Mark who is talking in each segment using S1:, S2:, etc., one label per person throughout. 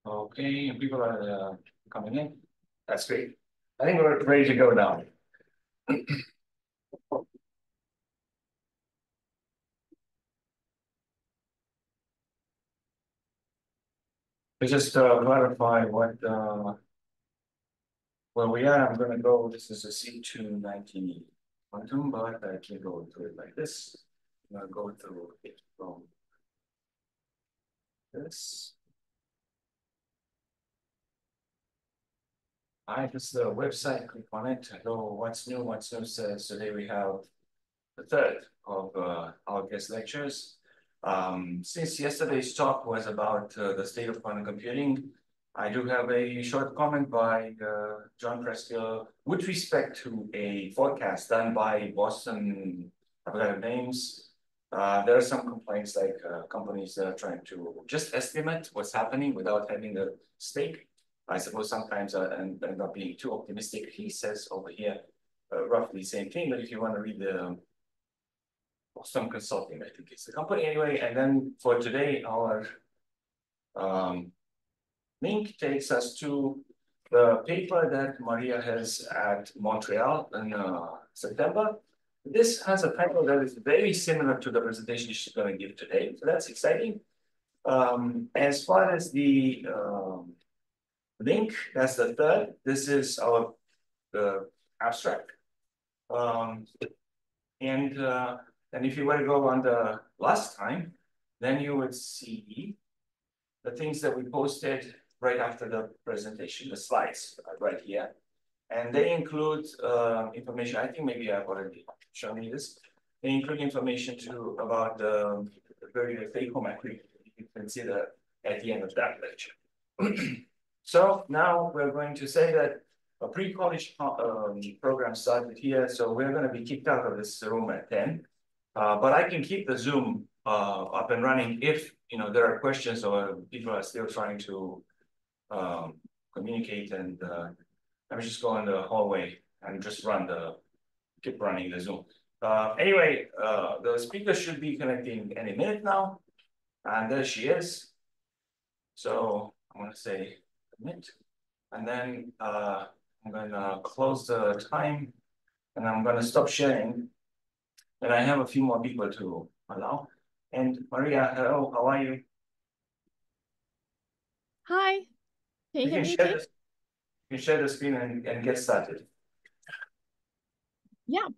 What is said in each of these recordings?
S1: Okay, people are coming in. That's great. I think we're ready to go now. To just clarify where we are, I'm going to go. This is a C290 quantum, but I can go through it like this. I'm going to go through it from this. This is the website. Click on it. Go. What's new? What's new says today we have the third of our guest lectures. Since yesterday's talk was about the state of quantum computing, I do have a short comment by John Preskill with respect to a forecast done by Boston, I've got names. There are some complaints like companies that are trying to just estimate what's happening without having a stake. I suppose sometimes end up being too optimistic. He says over here roughly the same thing, but if you want to read the Boston Consulting, I think it's the company anyway. And then for today, our link takes us to the paper that Maria has at Montreal in September. This has a title that is very similar to the presentation she's going to give today. So that's exciting. As far as the link, that's the third. This is our abstract. And if you were to go on the last time, then you would see the things that we posted right after the presentation, the slides right here. And they include information, I think maybe I've already shown you this. They include information too about the very take-home activity you can see that at the end of that lecture. So now we're going to say that a pre-college program started here, so we're going to be kicked out of this room at 10. But I can keep the Zoom up and running if there are questions or people are still trying to communicate, and let me just go in the hallway and just keep running the Zoom. Anyway, the speaker should be connecting any minute now, and there she is. So I'm going to say admit, and then I'm going to close the time, and I'm going to stop sharing. And I have a few more people to allow. And Maria, hello, how are you?
S2: Hi, can you hear me okay?
S1: You can share the screen and get started.
S2: Yeah.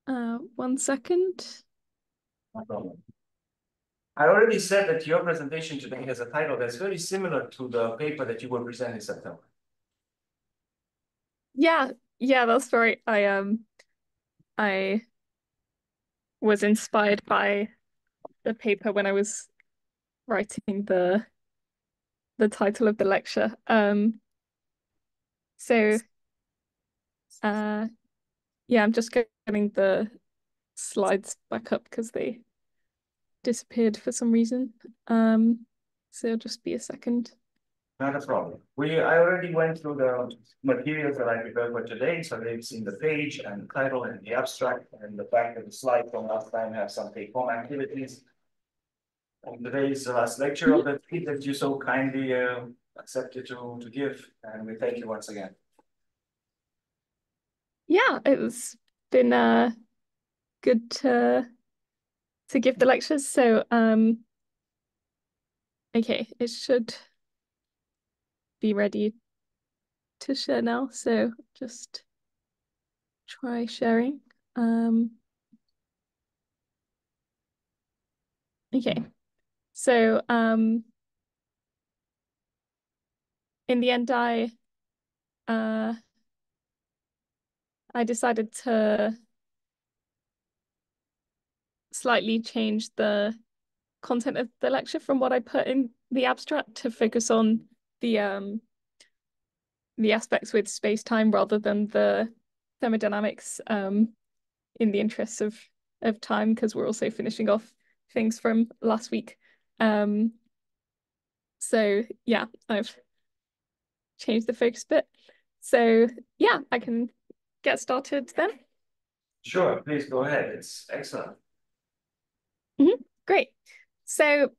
S2: 1 second.
S1: No problem. I already said that your presentation today has a title that's very similar to the paper that you will present in September.
S2: Yeah, that's right. I was inspired by the paper when I was writing the title of the lecture. So yeah, I'm just getting the slides back up because they disappeared for some reason. So it'll just be a second.
S1: Not a problem. I already went through the materials that I prepared for today, so they've seen the page and the title and the abstract, and the fact that the slide from last time have some take-home activities. And today is the last lecture of the treat that you so kindly accepted to give, and we thank you once again.
S2: Yeah, it's been good to give the lectures. So okay, it should be ready to share now. So just try sharing. Okay. So in the end I decided to slightly change the content of the lecture from what I put in the abstract to focus on the aspects with space-time rather than the thermodynamics in the interests of time, because we're also finishing off things from last week. So yeah, I've changed the focus a bit. So yeah, I can get started then.
S1: Sure, please go ahead. It's excellent.
S2: Great. So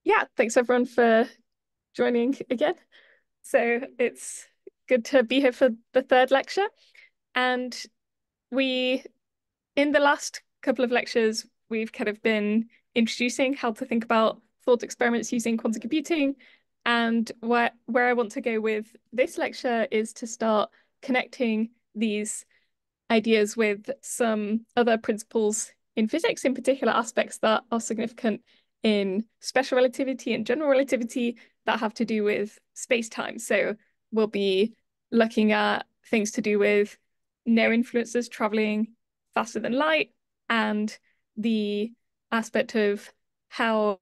S2: yeah, thanks everyone for joining again. So it's good to be here for the third lecture. And in the last couple of lectures, we've kind of been introducing how to think about thought experiments using quantum computing. And where I want to go with this lecture is to start connecting these ideas with some other principles in physics, in particular aspects that are significant in special relativity and general relativity that have to do with space-time. So we'll be looking at things to do with near influences traveling faster than light and the aspect of how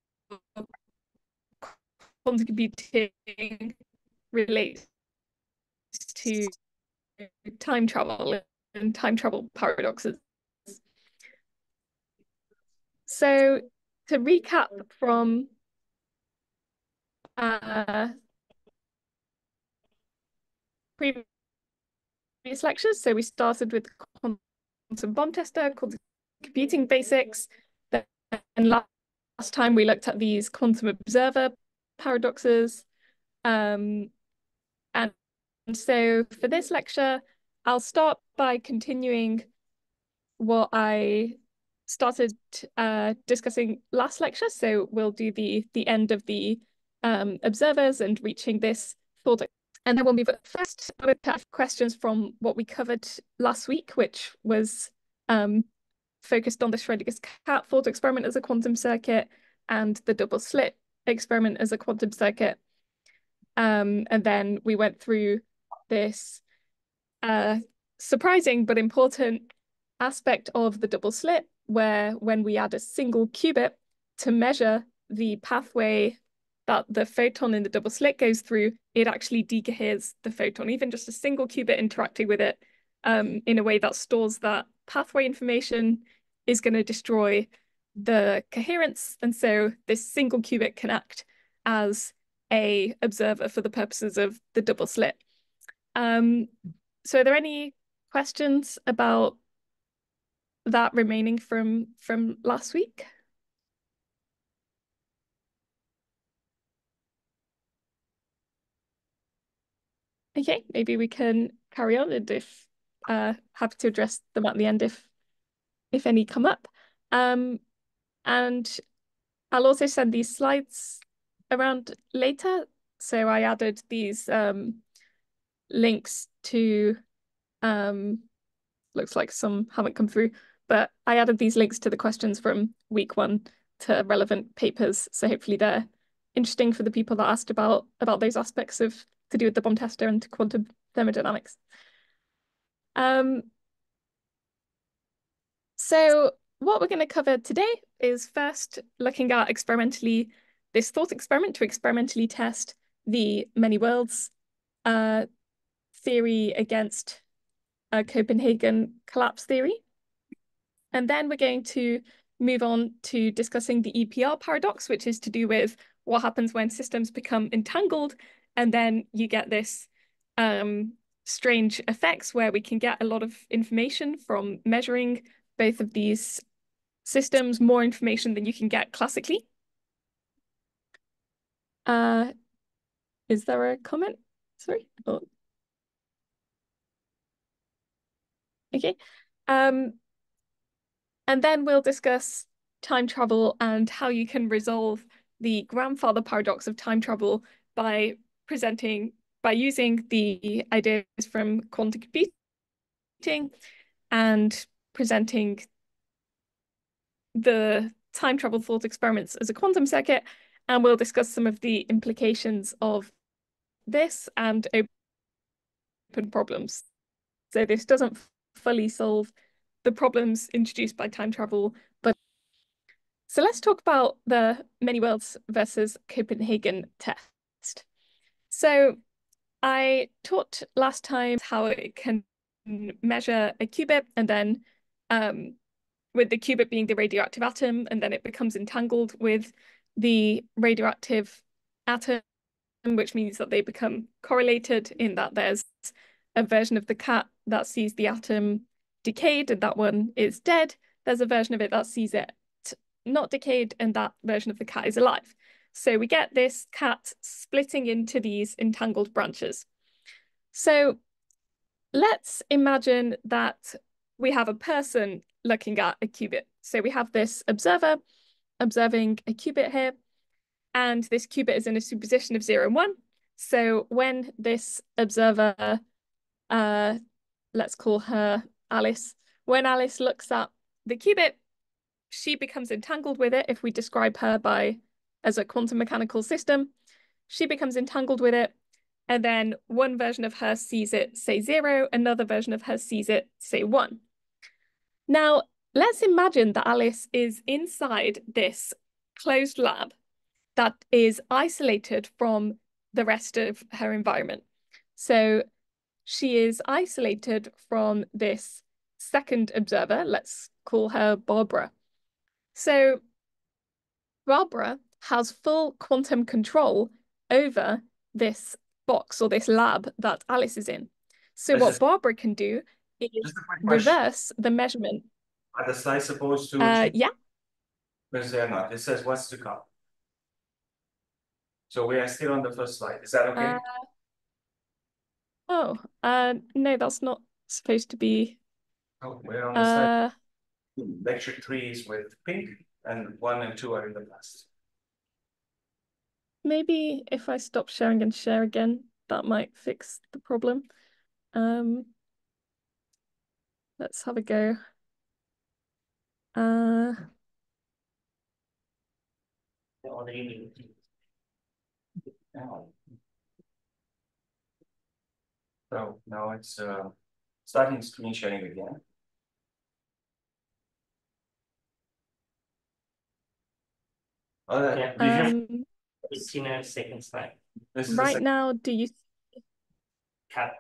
S2: quantum computing relates to time travel and time travel paradoxes. So to recap from previous lectures, so we started with quantum bomb tester, quantum computing basics, and last time we looked at these quantum observer paradoxes. And so for this lecture, I'll start by continuing what I started discussing last lecture. So we'll do the end of the observers and reaching this thought. And then we'll move at first. I'm going to have questions from what we covered last week, which was focused on the Schrödinger's cat thought experiment as a quantum circuit and the double slit experiment as a quantum circuit. And then we went through this surprising but important aspect of the double slit, where when we add a single qubit to measure the pathway that the photon in the double slit goes through, it actually decoheres the photon, even just a single qubit interacting with it in a way that stores that pathway information is going to destroy the coherence. And so this single qubit can act as a observer for the purposes of the double slit. So are there any questions about that remaining from last week? Okay, maybe we can carry on, and if happy to address them at the end if any come up. And I'll also send these slides around later. So I added these links to looks like some haven't come through, but I added these links to the questions from week 1 to relevant papers. So hopefully they're interesting for the people that asked about those aspects of to do with the bomb tester and quantum thermodynamics. So what we're going to cover today is first looking at this thought experiment to experimentally test the many worlds theory against Copenhagen collapse theory. And then we're going to move on to discussing the EPR paradox, which is to do with what happens when systems become entangled, and then you get this strange effects where we can get a lot of information from measuring both of these systems, more information than you can get classically. Is there a comment? Sorry. Oh. Okay. And then we'll discuss time travel and how you can resolve the grandfather paradox of time travel by using the ideas from quantum computing and presenting the time travel thought experiments as a quantum circuit. And we'll discuss some of the implications of this and open problems. So this doesn't fully solve the problems introduced by time travel, but so let's talk about the many worlds versus Copenhagen test. So I taught last time how it can measure a qubit, and then with the qubit being the radioactive atom, and then it becomes entangled with the radioactive atom, which means that they become correlated in that there's a version of the cat that sees the atom decayed and that one is dead. There's a version of it that sees it not decayed and that version of the cat is alive. So we get this cat splitting into these entangled branches. So let's imagine that we have a person looking at a qubit. So we have this observer observing a qubit here, and this qubit is in a superposition of 0 and 1. So when this observer, let's call her Alice, when Alice looks at the qubit, she becomes entangled with it. If we describe her as a quantum mechanical system, she becomes entangled with it. And then one version of her sees it, say 0, another version of her sees it, say 1. Now, let's imagine that Alice is inside this closed lab that is isolated from the rest of her environment. So she is isolated from this second observer. Let's call her Barbara. So Barbara has full quantum control over this box or this lab that Alice is in. So what Barbara can do is reverse the measurement.
S1: Are the slides supposed to
S2: yeah.
S1: Because they're not. It says what's to come. So we are still on the first slide. Is that okay?
S2: No, that's not supposed to be.
S1: Oh, we're on the slide. Lecture 3 is with pink, and 1 and 2 are in the past.
S2: Maybe if I stop sharing and share again, that might fix the problem. Let's have a go.
S1: So now it's starting screen sharing again.
S3: It's in a second slide.
S2: Right now, do you
S3: cat?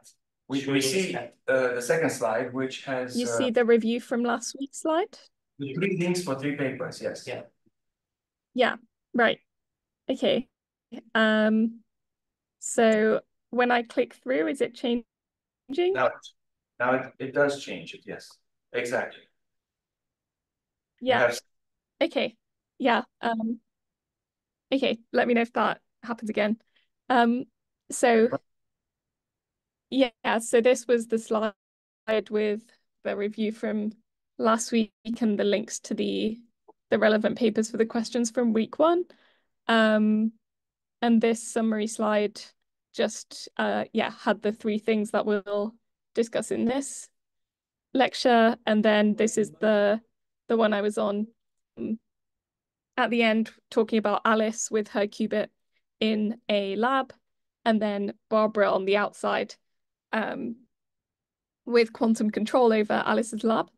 S1: We see the second slide, which has
S2: you see the review from last week's slide?
S1: The 3 links for 3 papers, yes.
S3: Yeah.
S2: Yeah, right. Okay. So when I click through, is it changing?
S1: Now it does change it, yes. Exactly.
S2: Yeah. Okay. Yeah. Okay, let me know if that happens again. So yeah, so this was the slide with the review from last week and the links to the relevant papers for the questions from week 1. And this summary slide just had the 3 things that we'll discuss in this lecture, and then this is the one I was on at the end, talking about Alice with her qubit in a lab, and then Barbara on the outside with quantum control over Alice's lab.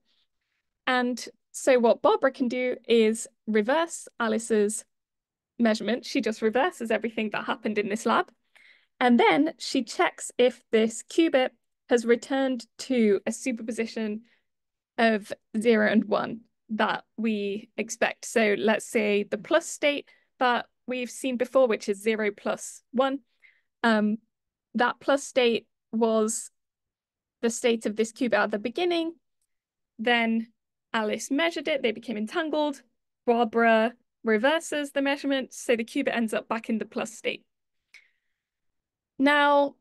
S2: And so what Barbara can do is reverse Alice's measurement. She just reverses everything that happened in this lab. And then she checks if this qubit has returned to a superposition of 0 and 1 that we expect. So let's say the plus state that we've seen before, which is 0 plus 1. That plus state was the state of this qubit at the beginning. Then Alice measured it, they became entangled. Barbara reverses the measurement, so the qubit ends up back in the plus state. Now,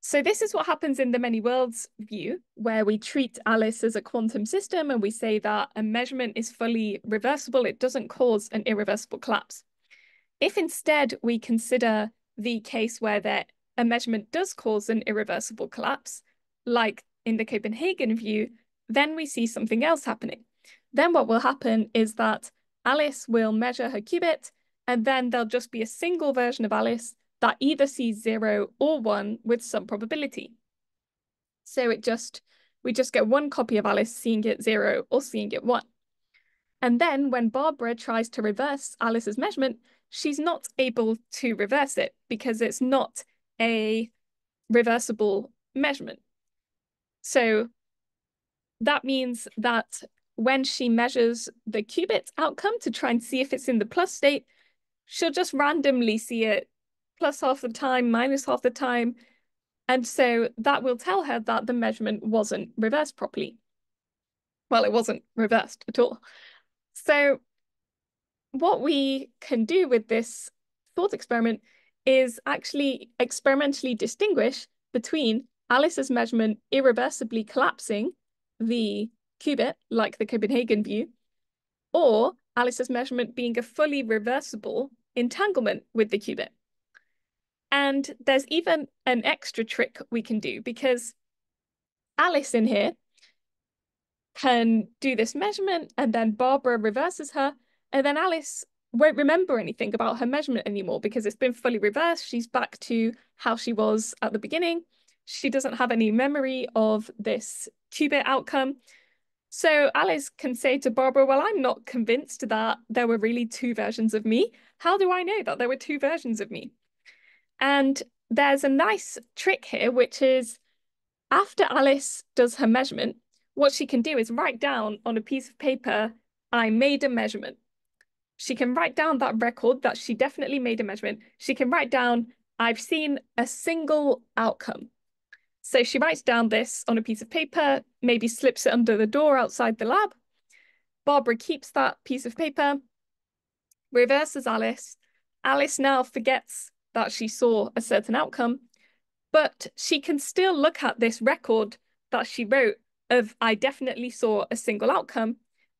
S2: so this is what happens in the many worlds view, where we treat Alice as a quantum system and we say that a measurement is fully reversible, it doesn't cause an irreversible collapse. If instead we consider the case where a measurement does cause an irreversible collapse, like in the Copenhagen view, then we see something else happening. Then what will happen is that Alice will measure her qubit, and then there'll just be a single version of Alice that either sees 0 or 1 with some probability. So we just get one copy of Alice seeing it 0 or seeing it 1. And then when Barbara tries to reverse Alice's measurement, she's not able to reverse it because it's not a reversible measurement. So that means that when she measures the qubit outcome to try and see if it's in the plus state, she'll just randomly see it plus half the time, minus half the time. And so that will tell her that the measurement wasn't reversed properly. Well, it wasn't reversed at all. So what we can do with this thought experiment is actually experimentally distinguish between Alice's measurement irreversibly collapsing the qubit, like the Copenhagen view, or Alice's measurement being a fully reversible entanglement with the qubit. And there's even an extra trick we can do, because Alice in here can do this measurement, and then Barbara reverses her, and then Alice won't remember anything about her measurement anymore because it's been fully reversed. She's back to how she was at the beginning. She doesn't have any memory of this qubit outcome. So Alice can say to Barbara, well, I'm not convinced that there were really two versions of me. How do I know that there were two versions of me? And there's a nice trick here, which is after Alice does her measurement, what she can do is write down on a piece of paper, I made a measurement. She can write down that record that she definitely made a measurement. She can write down, I've seen a single outcome. So she writes down this on a piece of paper, maybe slips it under the door outside the lab. Barbara keeps that piece of paper, reverses Alice. Alice now forgets that she saw a certain outcome, but she can still look at this record that she wrote of I definitely saw a single outcome,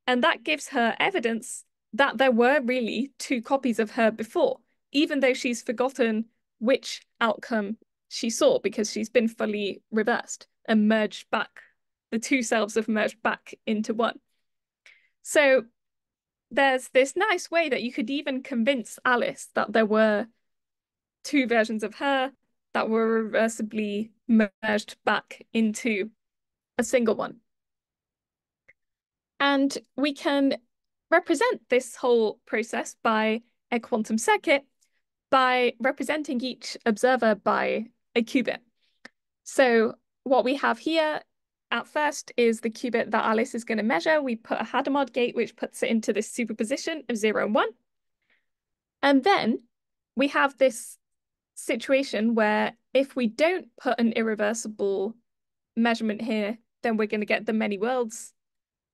S2: and that gives her evidence that there were really two copies of her before, even though she's forgotten which outcome she saw because she's been fully reversed and merged back. The two selves have merged back into one. So there's this nice way that you could even convince Alice that there were two versions of her that were reversibly merged back into a single one. And we can represent this whole process by a quantum circuit by representing each observer by a qubit. So what we have here at first is the qubit that Alice is going to measure. We put a Hadamard gate, which puts it into this superposition of 0 and 1. And then we have this situation where if we don't put an irreversible measurement here, then we're going to get the many worlds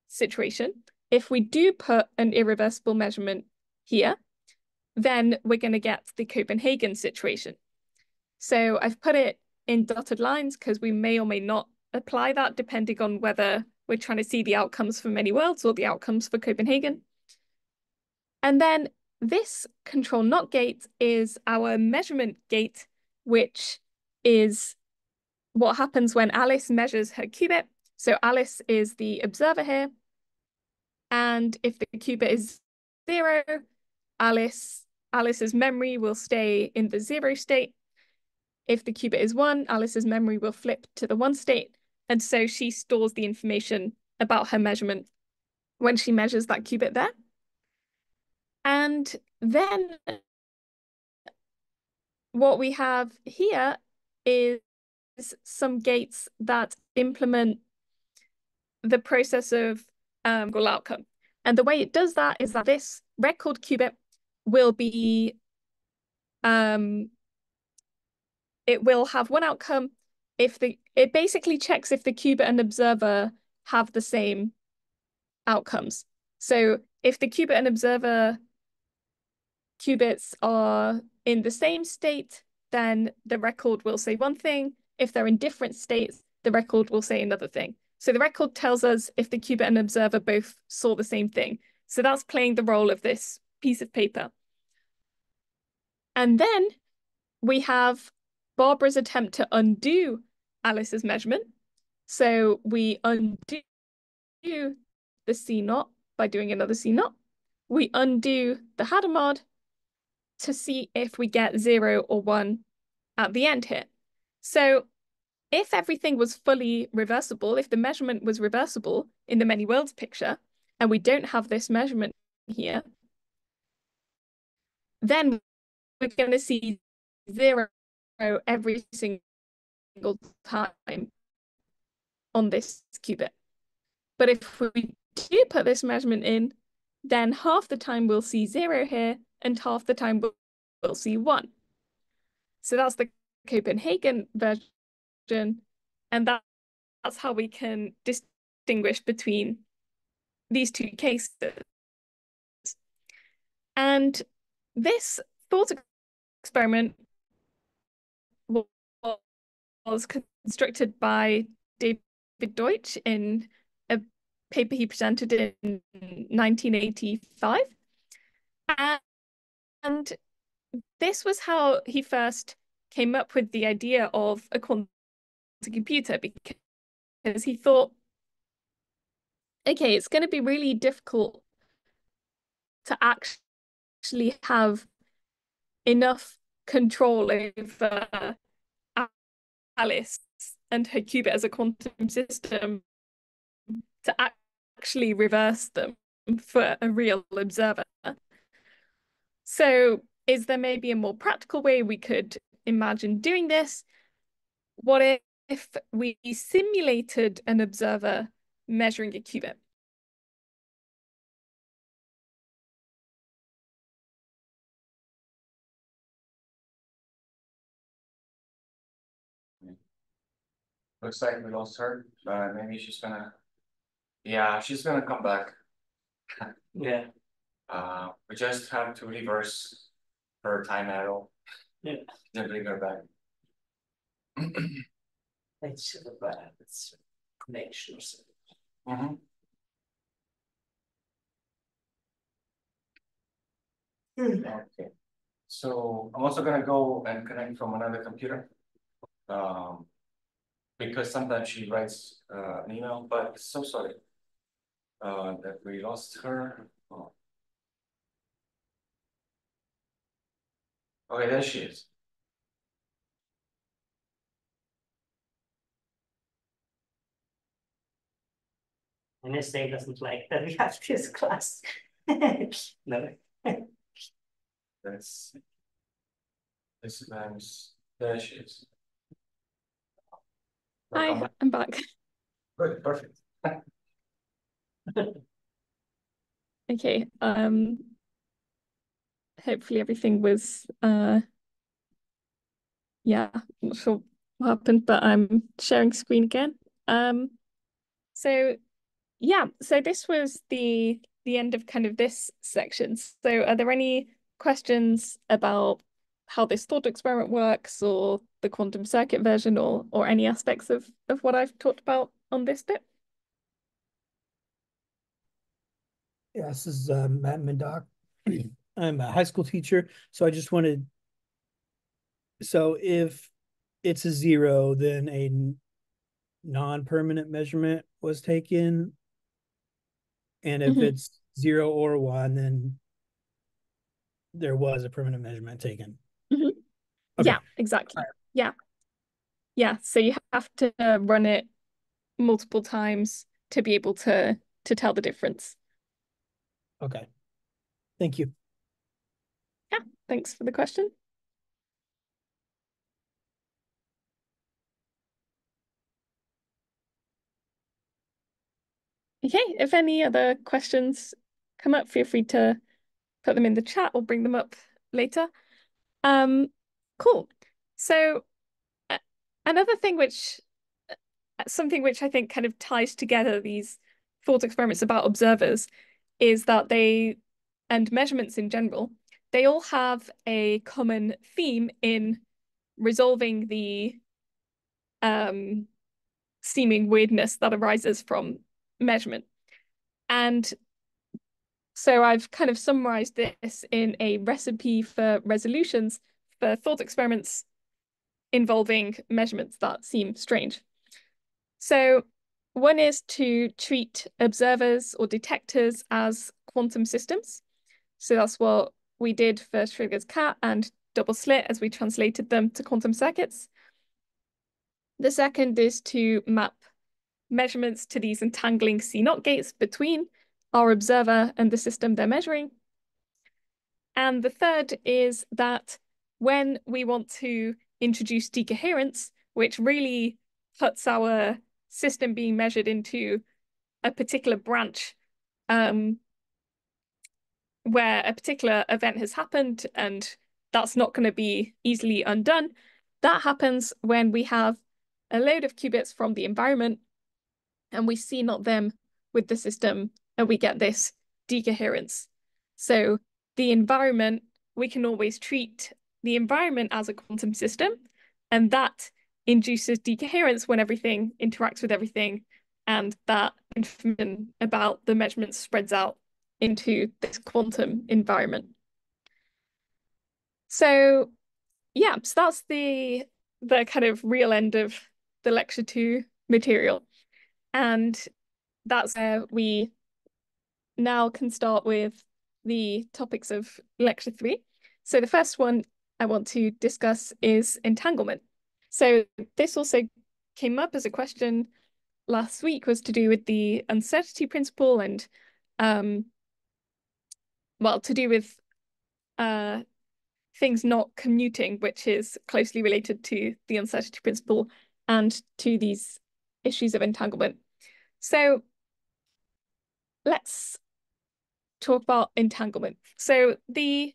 S2: situation. If we do put an irreversible measurement here, then we're going to get the Copenhagen situation. So I've put it in dotted lines because we may or may not apply that depending on whether we're trying to see the outcomes for many worlds or the outcomes for Copenhagen. And then this control not gate is our measurement gate, which is what happens when Alice measures her qubit. So Alice is the observer here. And if the qubit is 0, Alice's memory will stay in the 0 state. If the qubit is 1, Alice's memory will flip to the 1 state. And so she stores the information about her measurement when she measures that qubit there. And then what we have here is some gates that implement the process of goal outcome. And the way it does that is that this record qubit will be, it will have one outcome if it basically checks if the qubit and observer have the same outcomes. So if the qubit and observer qubits are in the same state, then the record will say one thing. If they're in different states, the record will say another thing. So the record tells us if the qubit and observer both saw the same thing. So that's playing the role of this piece of paper. And then we have Barbara's attempt to undo Alice's measurement. So we undo the C0 by doing another C0. We undo the Hadamard to see if we get 0 or 1 at the end here. So if everything was fully reversible, if the measurement was reversible in the many worlds picture, and we don't have this measurement here, then we're going to see 0 every single time on this qubit. But if we do put this measurement in, then half the time we'll see 0 here, and half the time we'll see 1. So that's the Copenhagen version, and that's how we can distinguish between these two cases. And this thought experiment was constructed by David Deutsch in a paper he presented in 1985. And this was how he first came up with the idea of a quantum computer, because he thought, okay, it's going to be really difficult to actually have enough control over Alice and her qubit as a quantum system to actually reverse them for a real observer. So is there maybe a more practical way we could imagine doing this? What if we simulated an observer measuring a qubit?
S1: Looks like we lost her, but maybe she's gonna, yeah, she's gonna come back.
S3: Yeah.
S1: We just have to reverse her time arrow.
S3: Yeah.
S1: Then bring her back.
S3: It's sort of it's connection or something.
S1: Mm-hmm. Okay. So I'm also gonna go and connect from another computer. Because sometimes she writes an email, but so sorry that we lost her. Oh. Okay, there she is.
S3: NSA doesn't like that we have this class. No.
S1: That's this man's. There she is.
S2: Hi, I'm back.
S1: Good, perfect.
S2: Okay. Hopefully everything was yeah, I'm not sure what happened, but I'm sharing screen again. So yeah, so this was the end of kind of this section. So are there any questions about how this thought experiment works, or the quantum circuit version, or any aspects of what I've talked about on this bit?
S4: Yeah, this is Matt Mindock. I'm a high school teacher, so I just wanted, so if it's a 0, then a non-permanent measurement was taken. And if it's 0 or 1, then there was a permanent measurement taken.
S2: Okay. Yeah, exactly. Right. Yeah. So you have to run it multiple times to be able to tell the difference.
S4: Okay. Thank you.
S2: Yeah, thanks for the question. Okay, if any other questions come up, feel free to put them in the chat or bring them up later. Cool. So another thing something which I think kind of ties together these thought experiments about observers is that and measurements in general, they all have a common theme in resolving the seeming weirdness that arises from measurement. And so I've kind of summarized this in a recipe for resolutions for thought experiments involving measurements that seem strange. So one is to treat observers or detectors as quantum systems. So that's what we did for Schrödinger's cat and double slit as we translated them to quantum circuits. The second is to map measurements to these entangling C0 gates between our observer and the system they're measuring. And the third is that when we want to introduce decoherence, which really puts our system being measured into a particular branch where a particular event has happened and that's not going to be easily undone, that happens when we have a load of qubits from the environment and we C0 them with the system and we get this decoherence. So the environment, we can always treat the environment as a quantum system, and that induces decoherence when everything interacts with everything, and that information about the measurements spreads out into this quantum environment. So yeah, so that's the kind of real end of the lecture 2 material. And that's where we now can start with the topics of lecture 3. So the first one I want to discuss is entanglement. So this also came up as a question last week, was to do with the uncertainty principle and well, to do with things not commuting, which is closely related to the uncertainty principle and to these issues of entanglement. So let's talk about entanglement. So the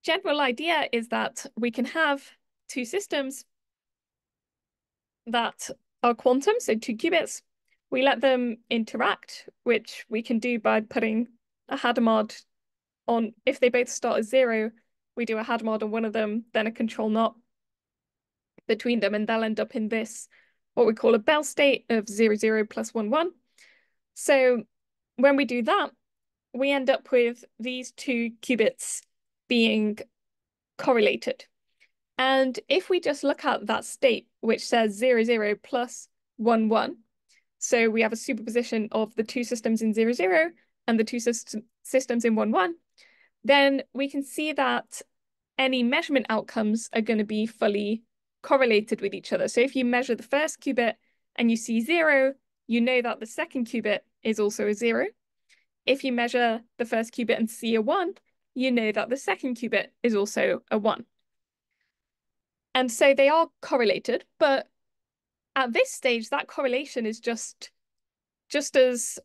S2: general idea is that we can have two systems that are quantum, so two qubits. We let them interact, which we can do by putting a Hadamard on. If they both start as 0, we do a Hadamard on one of them, then a control knot between them, and they'll end up in this, what we call a Bell state of 0, 0 plus 1, 1. So when we do that, we end up with these two qubits being correlated. And if we just look at that state, which says 0, 0 plus 1, 1, so we have a superposition of the two systems in 0, 0 and the two systems in 1, 1, then we can see that any measurement outcomes are going to be fully correlated with each other. So if you measure the first qubit and you see 0, you know that the second qubit is also a 0. If you measure the first qubit and see a 1, you know that the second qubit is also a 1. And so they are correlated, but at this stage, that correlation is just as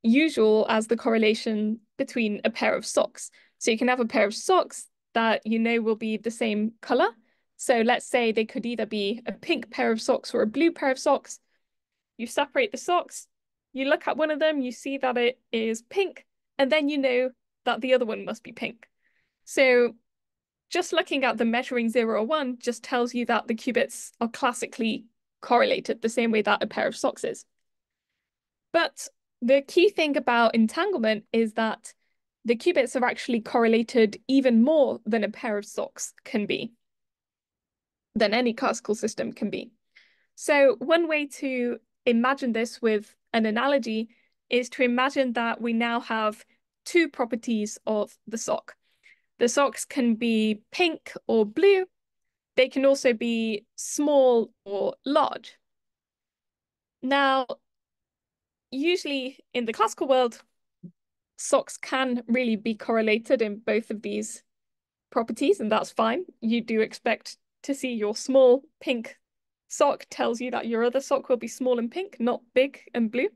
S2: usual as the correlation between a pair of socks. So you can have a pair of socks that you know will be the same color. So let's say they could either be a pink pair of socks or a blue pair of socks. You separate the socks, you look at one of them, you see that it is pink, and then you know that the other one must be pink. So just looking at the measuring 0 or 1 just tells you that the qubits are classically correlated the same way that a pair of socks is. But the key thing about entanglement is that the qubits are actually correlated even more than a pair of socks can be, than any classical system can be. So one way to imagine this with an analogy is to imagine that we now have two properties of the sock. The socks can be pink or blue. They can also be small or large. Now, usually in the classical world, socks can really be correlated in both of these properties, and that's fine. You do expect to see your small pink sock tells you that your other sock will be small and pink, not big and blue.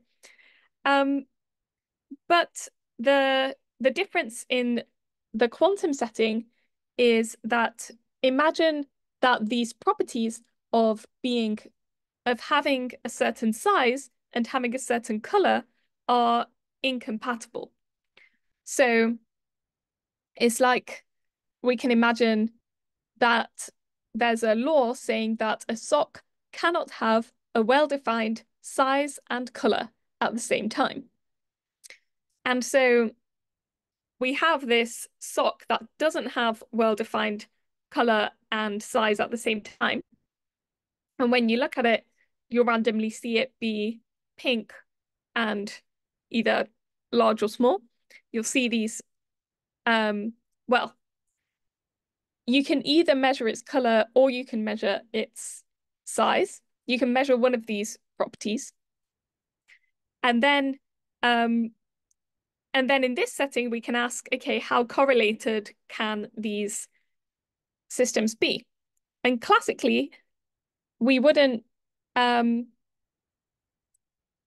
S2: But the difference in the quantum setting is that imagine that these properties of having a certain size and having a certain color are incompatible. So it's like we can imagine that there's a law saying that a sock cannot have a well-defined size and color at the same time. And so we have this sock that doesn't have well-defined color and size at the same time. And when you look at it, you'll randomly see it be pink and either large or small. You'll see these, well, you can either measure its color or you can measure its size. You can measure one of these properties. And then in this setting, we can ask, okay, how correlated can these systems be? And classically, we wouldn't,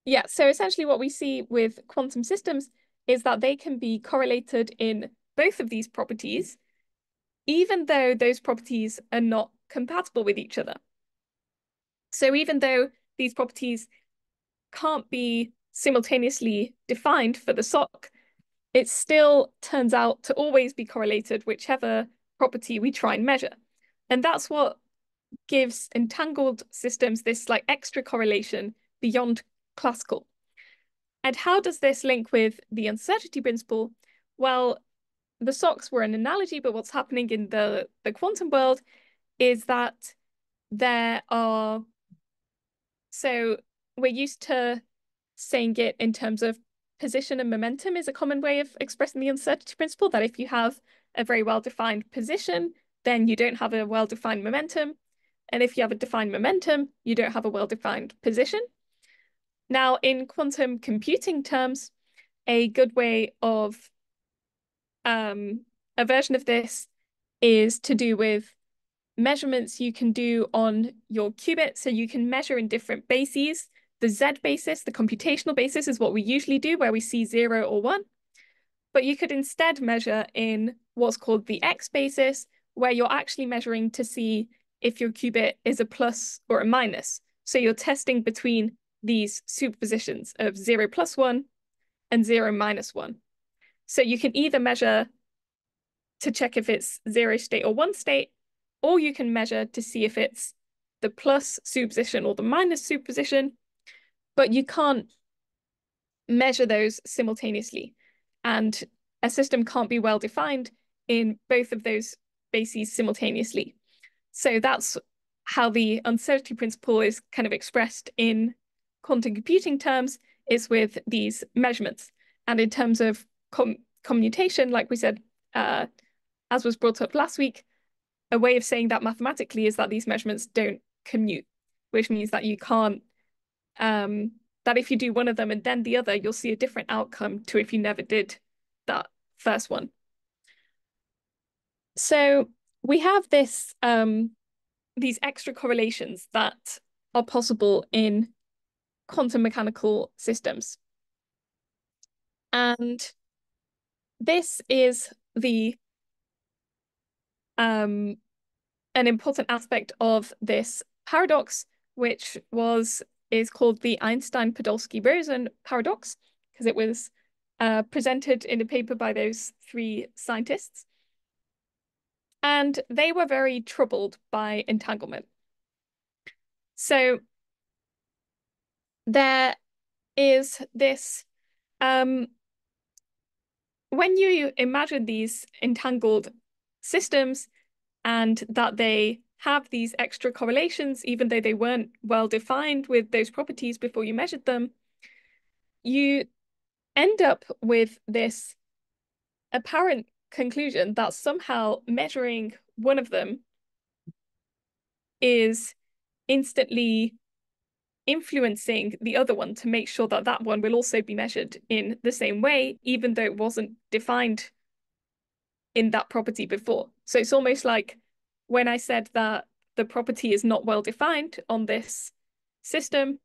S2: yeah, so essentially what we see with quantum systems is that they can be correlated in both of these properties, even though those properties are not compatible with each other. So even though these properties can't be simultaneously defined for the sock, it still turns out to always be correlated, whichever property we try and measure. And that's what gives entangled systems this like extra correlation beyond classical. And how does this link with the uncertainty principle? Well, the socks were an analogy, but what's happening in the quantum world is that so we're used to saying it in terms of position and momentum is a common way of expressing the uncertainty principle, that if you have a very well-defined position, then you don't have a well-defined momentum. And if you have a defined momentum, you don't have a well-defined position. Now, in quantum computing terms, a good way of a version of this is to do with measurements you can do on your qubit. So you can measure in different bases. The Z basis, the computational basis, is what we usually do, where we see 0 or 1. But you could instead measure in what's called the X basis, where you're actually measuring to see if your qubit is a plus or a minus. So you're testing between these superpositions of 0 plus 1 and 0 minus 1. So you can either measure to check if it's 0 state or 1 state, or you can measure to see if it's the plus superposition or the minus superposition, but you can't measure those simultaneously. And a system can't be well defined in both of those bases simultaneously. So that's how the uncertainty principle is kind of expressed in quantum computing terms, is with these measurements. And in terms of commutation, like we said, as was brought up last week, a way of saying that mathematically is that these measurements don't commute, which means that you can't, that if you do one of them and then the other, you'll see a different outcome to if you never did that first one. So we have this, these extra correlations that are possible in quantum mechanical systems. And this is the an important aspect of this paradox, which is called the Einstein-Podolsky-Rosen paradox, because it was presented in a paper by those 3 scientists. And they were very troubled by entanglement. So there is this, when you imagine these entangled systems and that they have these extra correlations, even though they weren't well defined with those properties before you measured them, you end up with this apparent conclusion that somehow measuring one of them is instantly influencing the other one to make sure that that one will also be measured in the same way, even though it wasn't defined in that property before. So it's almost like when I said that the property is not well defined on this system,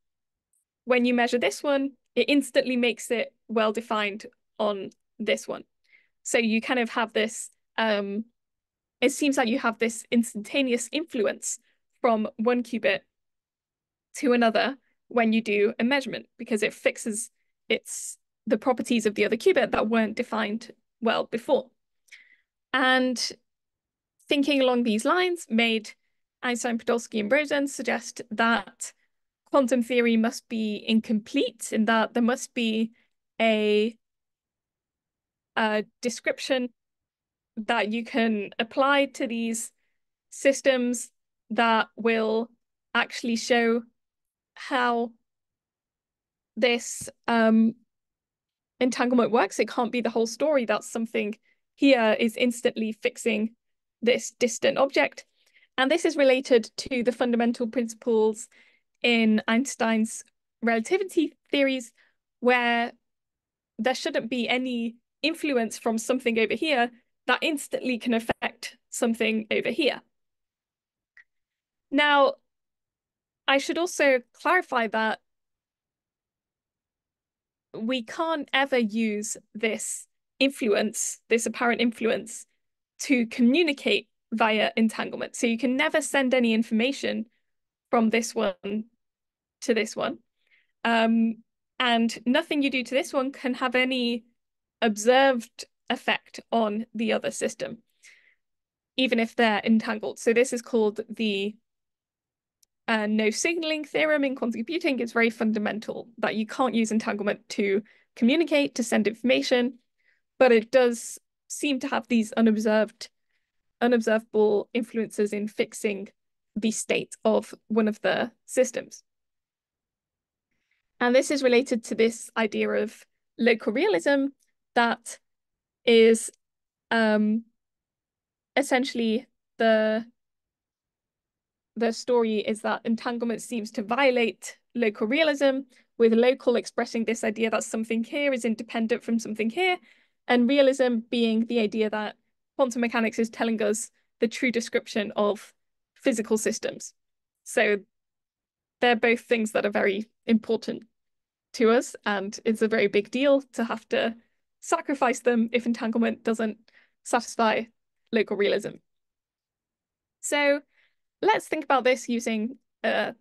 S2: when you measure this one, it instantly makes it well defined on this one. So you kind of have this, it seems like you have this instantaneous influence from one qubit to another when you do a measurement, because it fixes the properties of the other qubit that weren't defined well before. And thinking along these lines made Einstein, Podolsky, and Rosen suggest that quantum theory must be incomplete, in that there must be a description that you can apply to these systems that will actually show how this entanglement works. It can't be the whole story that something here is instantly fixing this distant object. And this is related to the fundamental principles in Einstein's relativity theories, where there shouldn't be any influence from something over here that instantly can affect something over here. Now, I should also clarify that we can't ever use this influence, this apparent influence, to communicate via entanglement. So you can never send any information from this one to this one. And nothing you do to this one can have any observed effect on the other system, even if they're entangled. So this is called the no signaling theorem in quantum computing. It's very fundamental that you can't use entanglement to communicate, to send information, but it does seem to have these unobservable influences in fixing the state of one of the systems. And this is related to this idea of local realism that is essentially the story is that entanglement seems to violate local realism, with local expressing this idea that something here is independent from something here, and realism being the idea that quantum mechanics is telling us the true description of physical systems. So they're both things that are very important to us, and it's a very big deal to have to sacrifice them if entanglement doesn't satisfy local realism. So let's think about this using a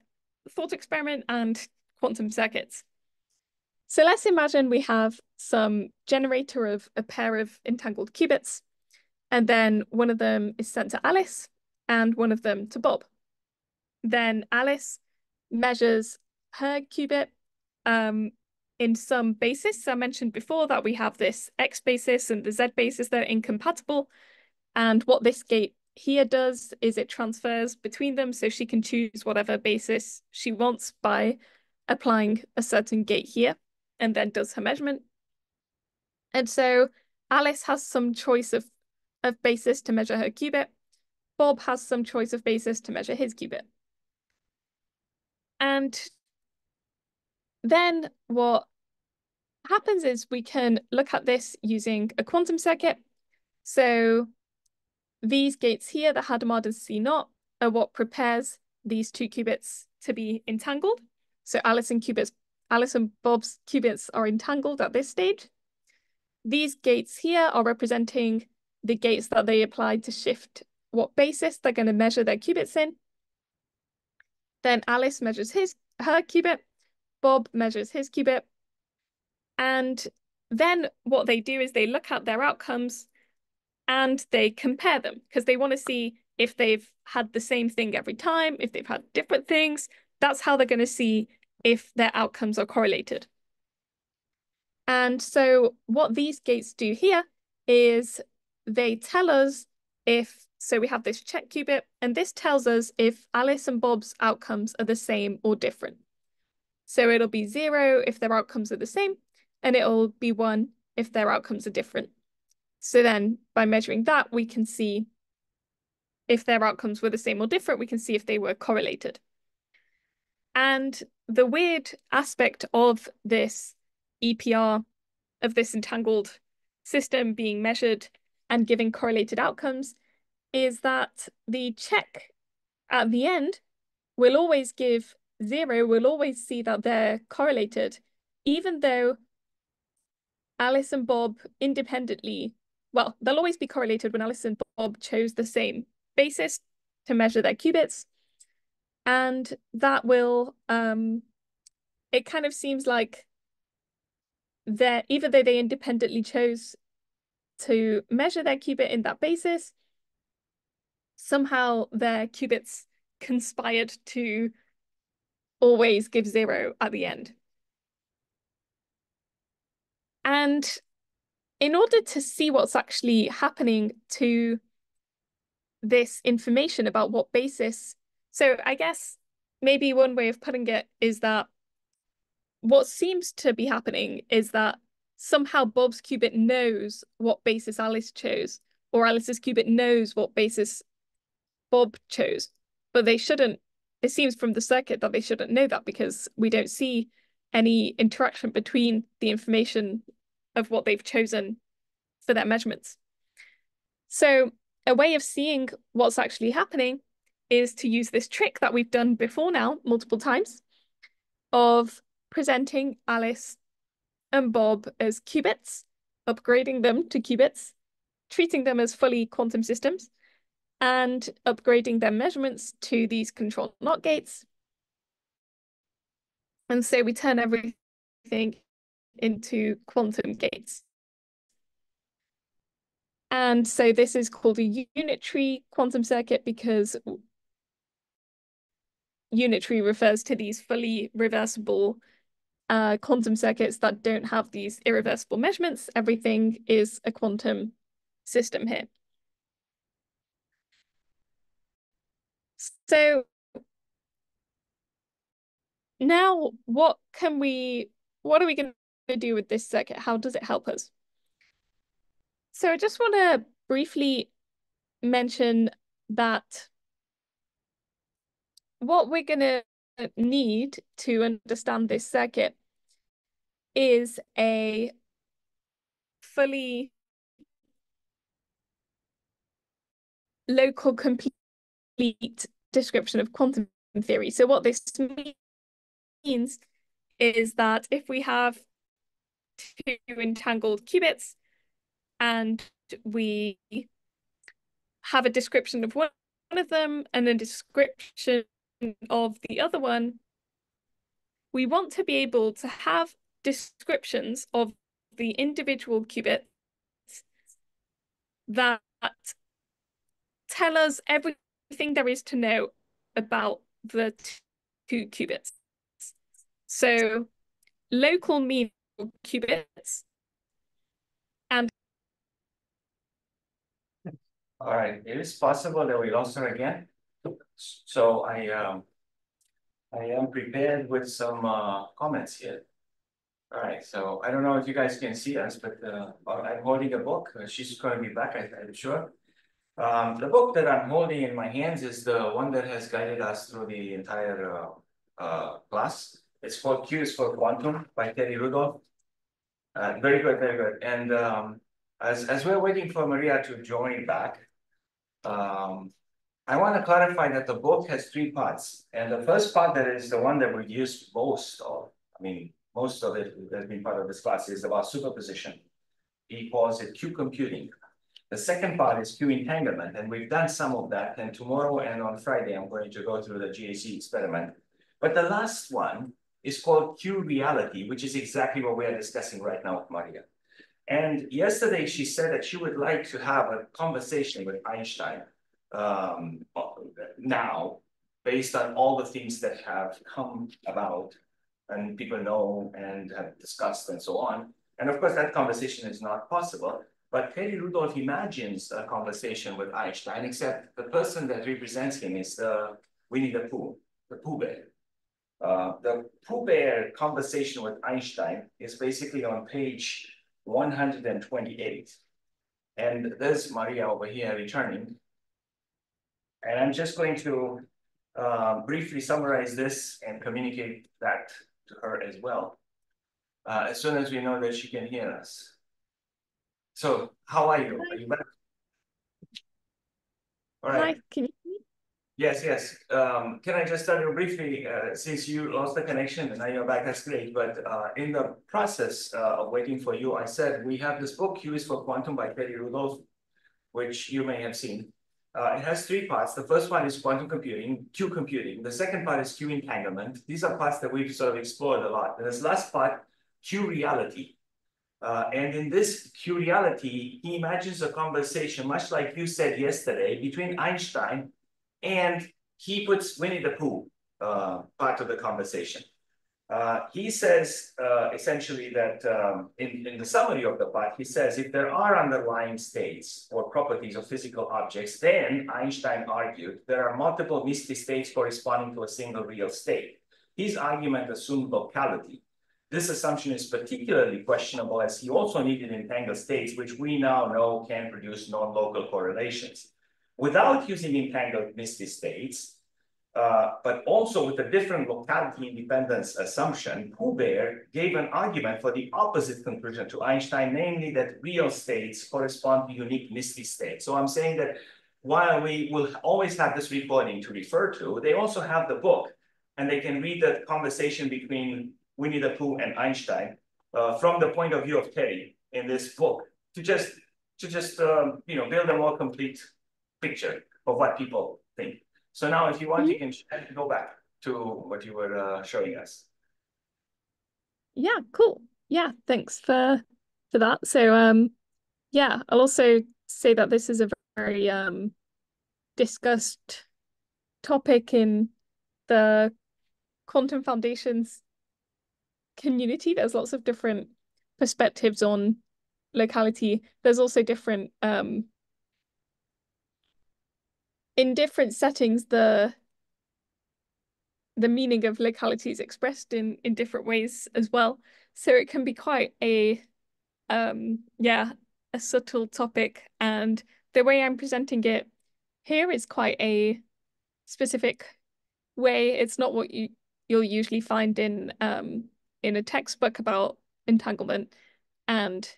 S2: thought experiment and quantum circuits. So let's imagine we have some generator of a pair of entangled qubits, and then one of them is sent to Alice and one of them to Bob. Then Alice measures her qubit in some basis. I mentioned before that we have this X basis and the Z basis that are incompatible. And what this gate here does is it transfers between them, so she can choose whatever basis she wants by applying a certain gate here, and then does her measurement. And so Alice has some choice of basis to measure her qubit. Bob has some choice of basis to measure his qubit. And then what happens is we can look at this using a quantum circuit. So these gates here, the Hadamard and C0, are what prepares these two qubits to be entangled. So Alice and Bob's qubits are entangled at this stage. These gates here are representing the gates that they applied to shift what basis they're going to measure their qubits in. Then Alice measures her qubit, Bob measures his qubit. And then what they do is they look at their outcomes and they compare them, because they want to see if they've had the same thing every time, if they've had different things. That's how they're going to see if their outcomes are correlated. And so what these gates do here is they tell us so we have this check qubit, and this tells us if Alice and Bob's outcomes are the same or different. So it'll be 0 if their outcomes are the same, and it'll be 1 if their outcomes are different. So then by measuring that, we can see if their outcomes were the same or different, we can see if they were correlated. And the weird aspect of this EPR, of this entangled system being measured and giving correlated outcomes, is that the check at the end will always give 0, we'll always see that they're correlated, even though Alice and Bob independently, well, they'll always be correlated when Alice and Bob chose the same basis to measure their qubits. And that will, it kind of seems like either they independently chose to measure their qubit in that basis, somehow their qubits conspired to always give 0 at the end. And in order to see what's actually happening to this information about what basis, so I guess maybe one way of putting it is that what seems to be happening is that somehow Bob's qubit knows what basis Alice chose, or Alice's qubit knows what basis Bob chose, but they shouldn't. It seems from the circuit that they shouldn't know that, because we don't see any interaction between the information of what they've chosen for their measurements. So a way of seeing what's actually happening is to use this trick that we've done before now multiple times of presenting Alice and Bob as qubits, upgrading them to qubits, treating them as fully quantum systems, and upgrading their measurements to these control NOT gates. And so we turn everything into quantum gates. And so this is called a unitary quantum circuit because unitary refers to these fully reversible quantum circuits that don't have these irreversible measurements. Everything is a quantum system here. So now what are we going to do with this circuit? How does it help us? So I just want to briefly mention that what we're going to need to understand this circuit is a fully local complete description of quantum theory. So what this means is that if we have two entangled qubits and we have a description of one of them and a description of the other one, we want to be able to have descriptions of the individual qubits that tell us everything there is to know about the two qubits. So local mean qubits and
S1: All right, it is possible that we lost her again. So I am prepared with some comments here. All right, so I don't know if you guys can see us, but I'm holding a book. She's going to be back, I'm sure. The book that I'm holding in my hands is the one that has guided us through the entire class. It's called Q is for Quantum by Terry Rudolph. Very good, very good. And as we're waiting for Maria to join back, I want to clarify that the book has three parts. And the first part, that is the one that we've used most of, I mean, most of it has been part of this class, is about superposition. He calls it Q computing. The second part is Q entanglement, and we've done some of that. And tomorrow and on Friday, I'm going to go through the GAC experiment. But the last one is called Q reality, which is exactly what we are discussing right now with Maria. And yesterday, she said that she would like to have a conversation with Einstein now, based on all the things that have come about and people know and have discussed and so on. And of course, that conversation is not possible. But Terry Rudolph imagines a conversation with Einstein, except the person that represents him is Winnie the Pooh, the Pooh Bear. The Pooh Bear conversation with Einstein is basically on page 128. And there's Maria over here returning. And I'm just going to briefly summarize this and communicate that to her as well, as soon as we know that she can hear us. So how are you? Are you back? All right.
S2: Hi, can you hear me?
S1: Yes, yes. Can I just tell you briefly, since you lost the connection and now you're back, that's great. But in the process of waiting for you, I said we have this book, Q is for Quantum by Terry Rudolph, which you may have seen. It has three parts. The first one is quantum computing, Q computing. The second part is Q entanglement. These are parts that we've sort of explored a lot. And this last part, Q reality. And in this Q reality, he imagines a conversation, much like you said yesterday, between Einstein and he puts Winnie the Pooh part of the conversation. He says essentially that in the summary of the part, he says, if there are underlying states or properties of physical objects, then Einstein argued there are multiple misty states corresponding to a single real state. His argument assumed locality. This assumption is particularly questionable as he also needed entangled states, which we now know can produce non-local correlations. Without using entangled misty states, but also with a different locality independence assumption, Pooh Bear gave an argument for the opposite conclusion to Einstein, namely that real states correspond to unique misty states. So I'm saying that while we will always have this recording to refer to, they also have the book, and they can read the conversation between Winnie the Pooh and Einstein from the point of view of Terry in this book to just build a more complete picture of what people think. So now, if you want, you can go back to what you were showing us.
S2: Yeah, cool. Yeah, thanks for that. So yeah, I'll also say that this is a very discussed topic in the quantum foundations community. There's lots of different perspectives on locality. There's also different in different settings, the meaning of locality is expressed in different ways as well. So it can be quite a subtle topic, and the way I'm presenting it here is quite a specific way. It's not what you'll usually find in a textbook about entanglement, and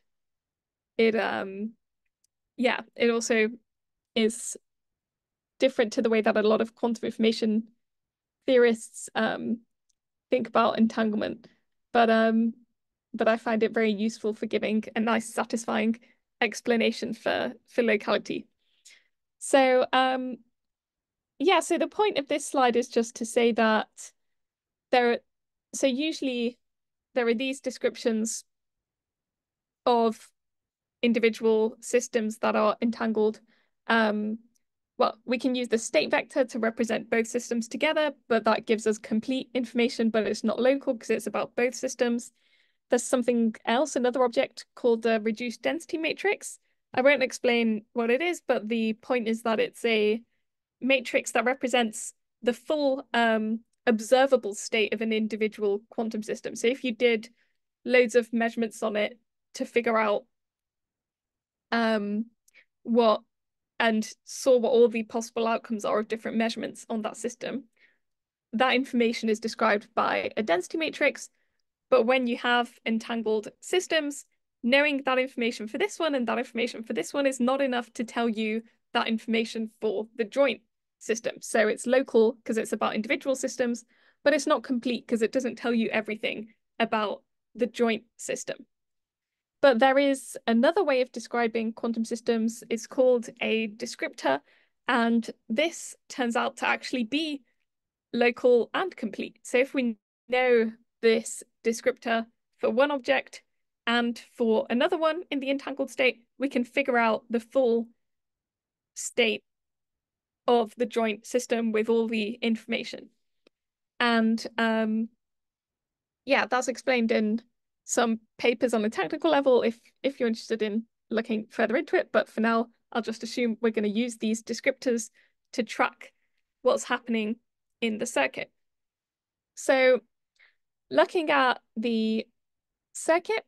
S2: it it also is different to the way that a lot of quantum information theorists think about entanglement, but I find it very useful for giving a nice, satisfying explanation for locality. So so the point of this slide is just to say that usually there are these descriptions of individual systems that are entangled. Well, we can use the state vector to represent both systems together, but that gives us complete information, but it's not local because it's about both systems. There's something else, another object called the reduced density matrix. I won't explain what it is, but the point is that it's a matrix that represents the full observable state of an individual quantum system. So if you did loads of measurements on it to figure out what and saw what all the possible outcomes are of different measurements on that system, that information is described by a density matrix. But when you have entangled systems, knowing that information for this one and that information for this one is not enough to tell you that information for the joint system. So it's local because it's about individual systems, but it's not complete because it doesn't tell you everything about the joint system. But there is another way of describing quantum systems. It's called a descriptor, and this turns out to actually be local and complete. So if we know this descriptor for one object and for another one in the entangled state, we can figure out the full state of the joint system with all the information. And that's explained in some papers on a technical level if you're interested in looking further into it. But for now, I'll just assume we're going to use these descriptors to track what's happening in the circuit. So looking at the circuit,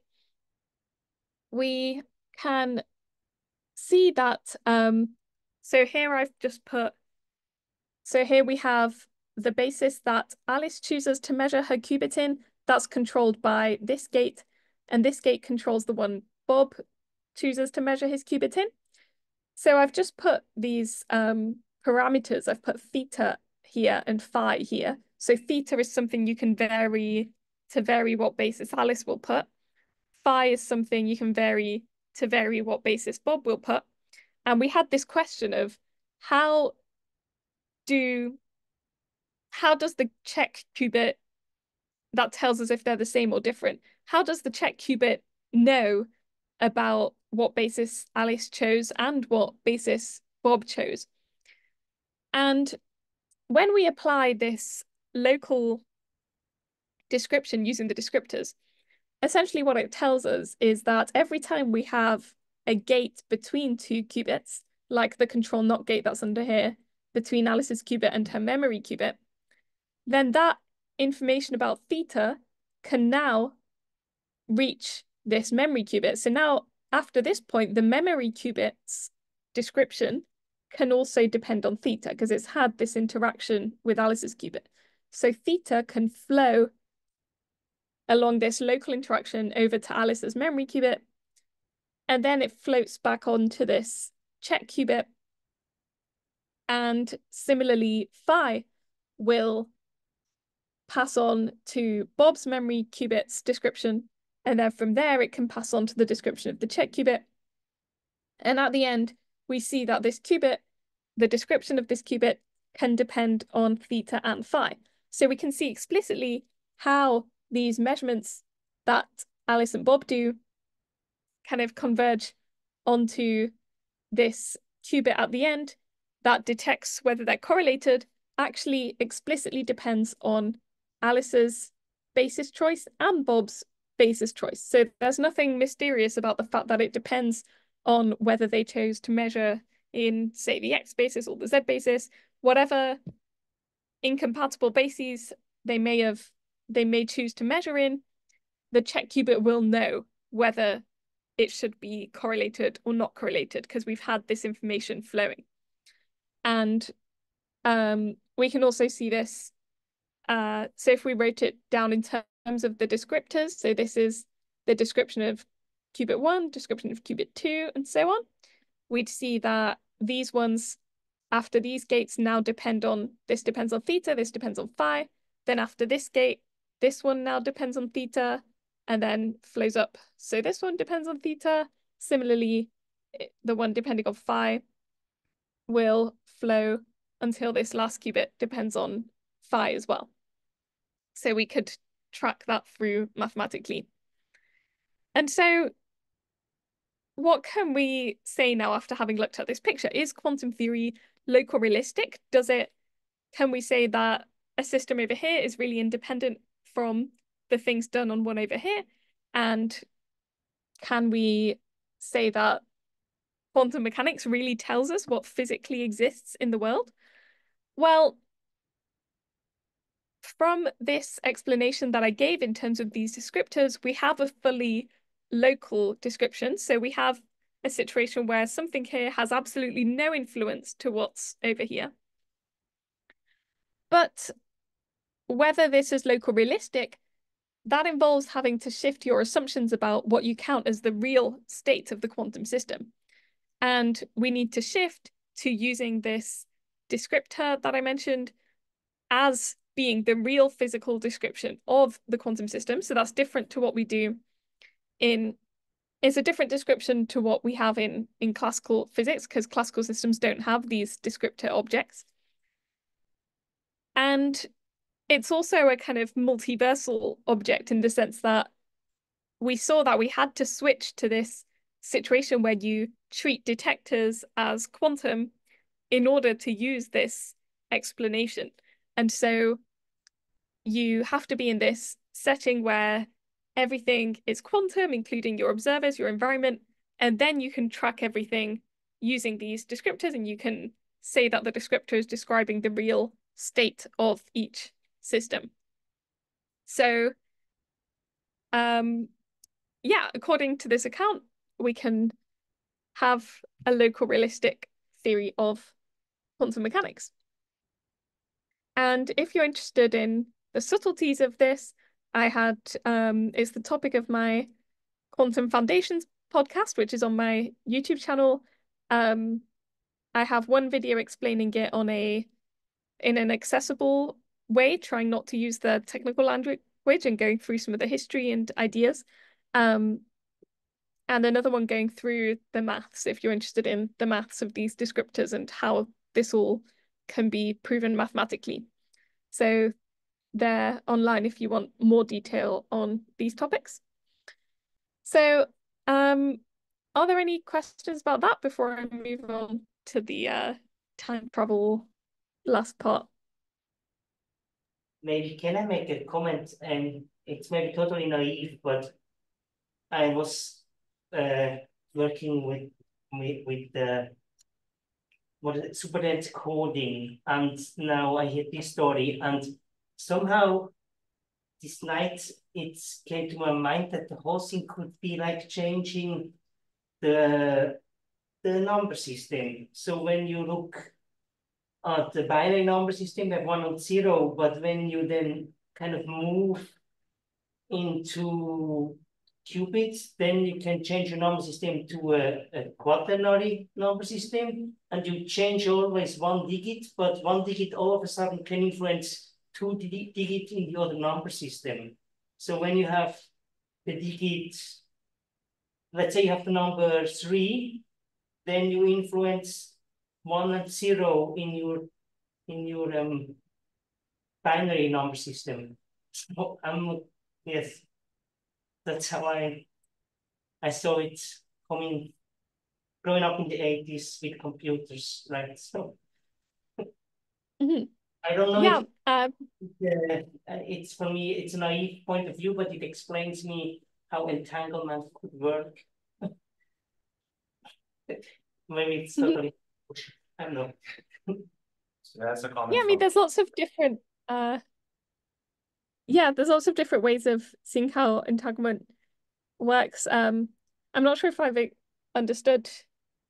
S2: we can see that, so here I've just put, so here we have the basis that Alice chooses to measure her qubit in. That's controlled by this gate, and this gate controls the one Bob chooses to measure his qubit in. So I've just put these parameters. I've put theta here and phi here. So theta is something you can vary to vary what basis Alice will put. Phi is something you can vary to vary what basis Bob will put. And we had this question of how does the check qubit that tells us if they're the same or different, how does the check qubit know about what basis Alice chose and what basis Bob chose? And when we apply this local description using the descriptors, essentially what it tells us is that every time we have a gate between two qubits, like the control NOT gate that's under here, between Alice's qubit and her memory qubit, then that information about theta can now reach this memory qubit. So now, after this point, the memory qubit's description can also depend on theta because it's had this interaction with Alice's qubit. So theta can flow along this local interaction over to Alice's memory qubit, and then it floats back onto this check qubit. And similarly, phi will pass on to Bob's memory qubit's description, and then from there it can pass on to the description of the check qubit. And at the end, we see that this qubit, the description of this qubit, can depend on theta and phi. So we can see explicitly how these measurements that Alice and Bob do kind of converge onto this qubit at the end that detects whether they're correlated actually explicitly depends on Alice's basis choice and Bob's basis choice. So there's nothing mysterious about the fact that it depends on whether they chose to measure in, say, the X basis or the Z basis, whatever incompatible bases they may choose to measure in, the check qubit will know whether it should be correlated or not correlated, because we've had this information flowing. And we can also see this. So if we wrote it down in terms of the descriptors, so this is the description of qubit 1, description of qubit 2, and so on, we'd see that these ones, after these gates, now depend on, this depends on theta, this depends on phi. Then after this gate, this one now depends on theta, and then flows up. So this one depends on theta. Similarly, the one depending on phi will flow until this last qubit depends on phi as well. So we could track that through mathematically. And so what can we say now after having looked at this picture? Is quantum theory local realistic? Can we say that a system over here is really independent from the things done on one over here? And can we say that quantum mechanics really tells us what physically exists in the world? Well, from this explanation that I gave in terms of these descriptors, we have a fully local description. So we have a situation where something here has absolutely no influence to what's over here. But whether this is local realistic, that involves having to shift your assumptions about what you count as the real state of the quantum system. And we need to shift to using this descriptor that I mentioned as being the real physical description of the quantum system. So that's different to what we do it's a different description to what we have in classical physics, because classical systems don't have these descriptor objects. And it's also a kind of multiversal object in the sense that we saw that we had to switch to this situation where you treat detectors as quantum in order to use this explanation. And so you have to be in this setting where everything is quantum, including your observers, your environment, and then you can track everything using these descriptors, and you can say that the descriptor is describing the real state of each system. So, yeah, according to this account, we can have a local realistic theory of quantum mechanics. And if you're interested in the subtleties of this, I had, it's the topic of my Quantum Foundations podcast, which is on my YouTube channel. I have one video explaining it in an accessible way, trying not to use the technical language and going through some of the history and ideas. And another one going through the maths, if you're interested in the maths of these descriptors and how this all can be proven mathematically. So they're online if you want more detail on these topics. So are there any questions about that before I move on to the time travel last part?
S3: Maybe can I make a comment? And it's maybe totally naive, but I was working with the superdense coding, and now I hear this story, and somehow this night it came to my mind that the whole thing could be like changing the number system. So when you look at the binary number system, we have 1 and 0, but when you then kind of move into qubits, then you can change your number system to a quaternary number system, and you change always 1 digit, but 1 digit all of a sudden can influence 2 digits in the other number system. So when you have the digit, let's say you have the number 3, then you influence 1 and 0 in your binary number system. So, yes, that's how I saw it coming growing up in the 80s with computers, right? So
S2: Mhm.
S3: I don't know
S2: Yeah,
S3: if it's for me, it's a naive point of view, but it explains me how entanglement could work. Maybe it's totally, I don't know.
S1: So that's a
S2: yeah,
S1: comment
S2: I mean,
S1: from
S2: there's lots of different there's lots of different ways of seeing how entanglement works. I'm not sure if I've understood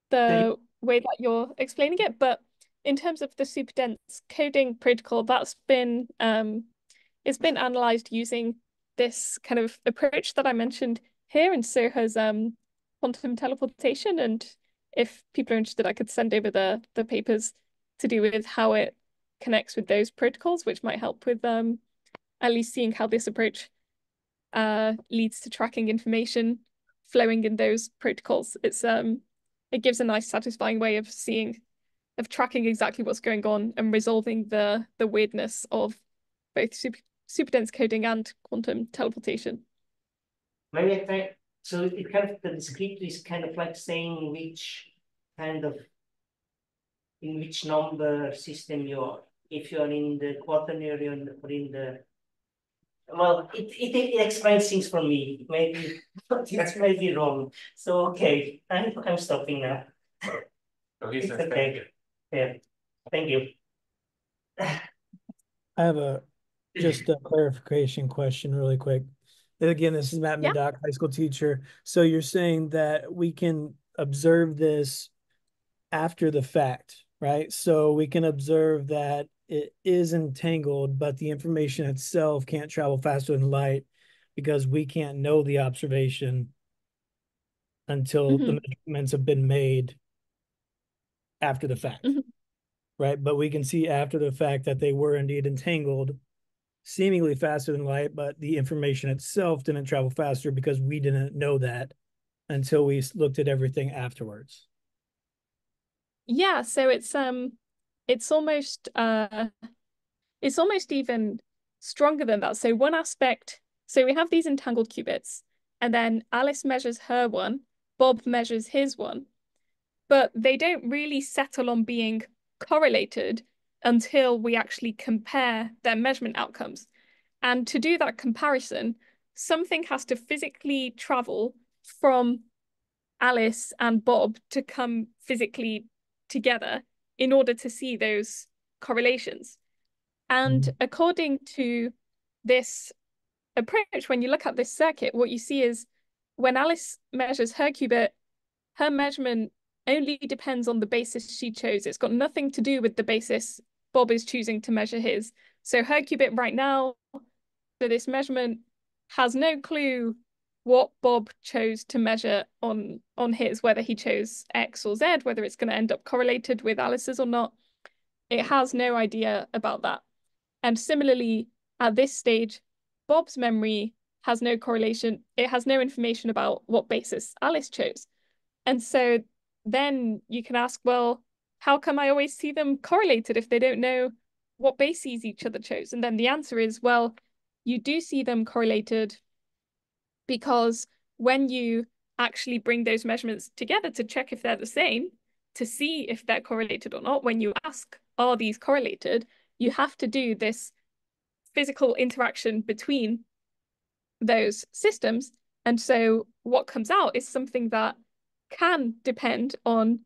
S2: the way that you're explaining it, but in terms of the superdense coding protocol, that's been it's been analyzed using this kind of approach that I mentioned here, and so has quantum teleportation. And if people are interested, I could send over the papers to do with how it connects with those protocols, which might help with at least seeing how this approach leads to tracking information flowing in those protocols. It gives a nice satisfying way of tracking exactly what's going on and resolving the weirdness of both superdense coding and quantum teleportation.
S3: Maybe I think so. It kind of the descriptor is kind of like saying in which number system you are. If you are in the quaternary or in the well, it explains things for me. Maybe it's maybe wrong. So okay, I'm stopping now.
S1: Okay,
S3: It's
S1: so
S3: okay.
S1: thank you.
S3: Yeah, thank you.
S4: I have just a clarification question really quick. And again, this is Matt
S2: Yeah.
S4: Mindock, high school teacher. So you're saying that we can observe this after the fact, right? So we can observe that it is entangled, but the information itself can't travel faster than light because we can't know the observation until the measurements have been made after the fact, right? But we can see after the fact that they were indeed entangled, seemingly faster than light, but the information itself didn't travel faster because we didn't know that until we looked at everything afterwards.
S2: Yeah, so it's almost even stronger than that. So one aspect, so we have these entangled qubits, and then Alice measures her one, Bob measures his one, but they don't really settle on being correlated until we actually compare their measurement outcomes. And to do that comparison, something has to physically travel from Alice and Bob to come physically together in order to see those correlations. And according to this approach, when you look at this circuit, what you see is when Alice measures her qubit, her measurement only depends on the basis she chose. It's got nothing to do with the basis Bob is choosing to measure his. So her qubit right now for this measurement has no clue what Bob chose to measure on his, whether he chose X or Z, whether it's going to end up correlated with Alice's or not. It has no idea about that. And similarly, at this stage, Bob's memory has no correlation. It has no information about what basis Alice chose. And so then you can ask, well, how come I always see them correlated if they don't know what bases each other chose? And then the answer is, well, you do see them correlated because when you actually bring those measurements together to check if they're the same, to see if they're correlated or not, when you ask, are these correlated, you have to do this physical interaction between those systems. And so what comes out is something that can depend on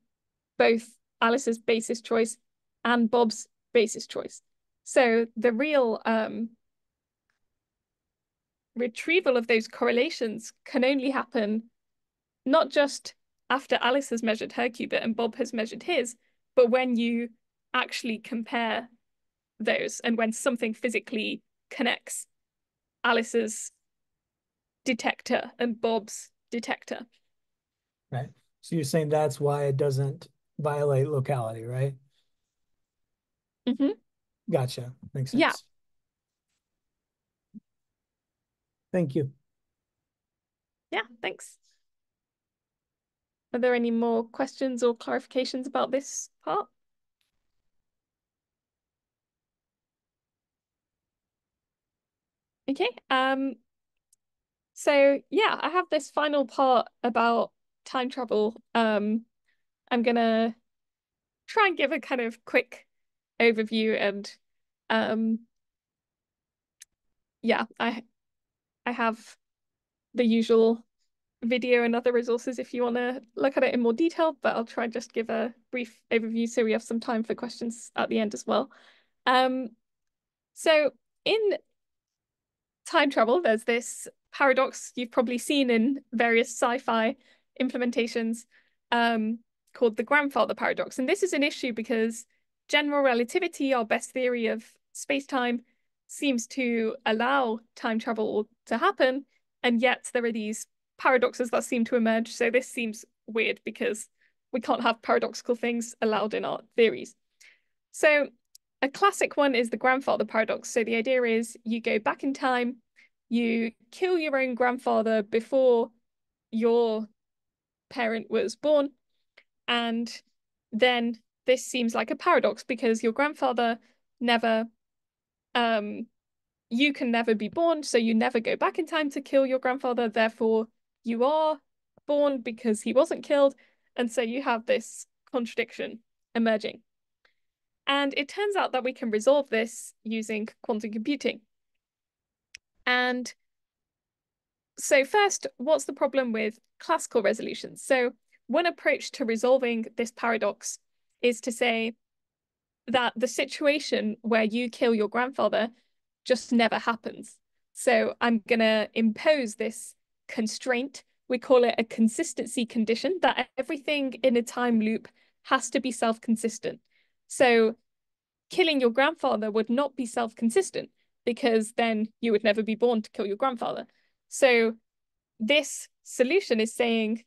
S2: both Alice's basis choice and Bob's basis choice. So the real retrieval of those correlations can only happen not just after Alice has measured her qubit and Bob has measured his, but when you actually compare those and when something physically connects Alice's detector and Bob's detector.
S4: Right. So you're saying that's why it doesn't violate locality, right?
S2: Mm-hmm.
S4: Gotcha. Makes sense.
S2: Yeah.
S4: Thank you.
S2: Yeah, thanks. Are there any more questions or clarifications about this part? Okay. So yeah, I have this final part about time travel. I'm gonna try and give a kind of quick overview, and yeah, I have the usual video and other resources if you want to look at it in more detail, but I'll try and just give a brief overview so we have some time for questions at the end as well. So in time travel, there's this paradox you've probably seen in various sci-fi implementations called the grandfather paradox. And this is an issue because general relativity, our best theory of space-time, seems to allow time travel to happen, and yet there are these paradoxes that seem to emerge. So this seems weird because we can't have paradoxical things allowed in our theories. So a classic one is the grandfather paradox. So the idea is you go back in time, you kill your own grandfather before your parent was born, and then this seems like a paradox because your grandfather never, you can never be born, so you never go back in time to kill your grandfather, therefore you are born because he wasn't killed, and so you have this contradiction emerging. And it turns out that we can resolve this using quantum computing. And so first, what's the problem with classical resolution? So one approach to resolving this paradox is to say that the situation where you kill your grandfather just never happens. So I'm going to impose this constraint. We call it a consistency condition, that everything in a time loop has to be self-consistent. So killing your grandfather would not be self-consistent because then you would never be born to kill your grandfather. So this solution is saying,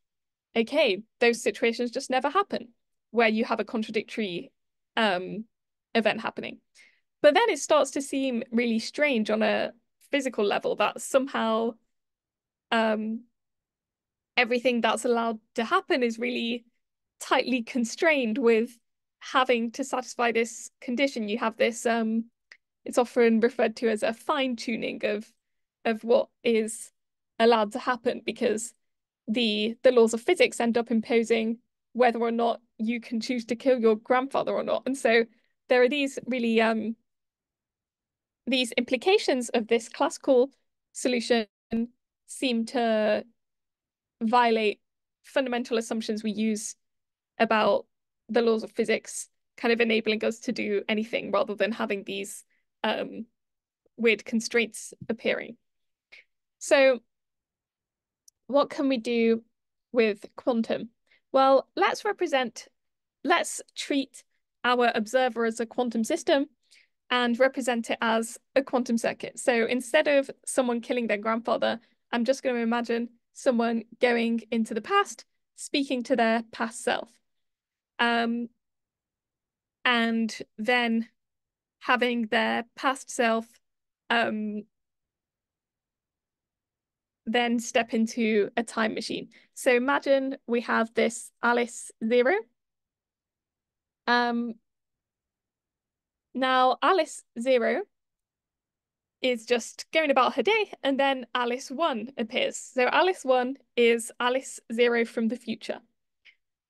S2: okay, those situations just never happen where you have a contradictory event happening. But then it starts to seem really strange on a physical level that somehow everything that's allowed to happen is really tightly constrained with having to satisfy this condition. You have this, it's often referred to as a fine-tuning of what is allowed to happen because the laws of physics end up imposing whether or not you can choose to kill your grandfather or not. And so there are these really these implications of this classical solution seem to violate fundamental assumptions we use about the laws of physics, kind of enabling us to do anything rather than having these weird constraints appearing. So what can we do with quantum? Well, let's treat our observer as a quantum system and represent it as a quantum circuit. So instead of someone killing their grandfather, I'm just going to imagine someone going into the past, speaking to their past self. And then having their past self then step into a time machine. So imagine we have this Alice 0. Now Alice 0 is just going about her day, and then Alice 1 appears. So Alice 1 is Alice 0 from the future.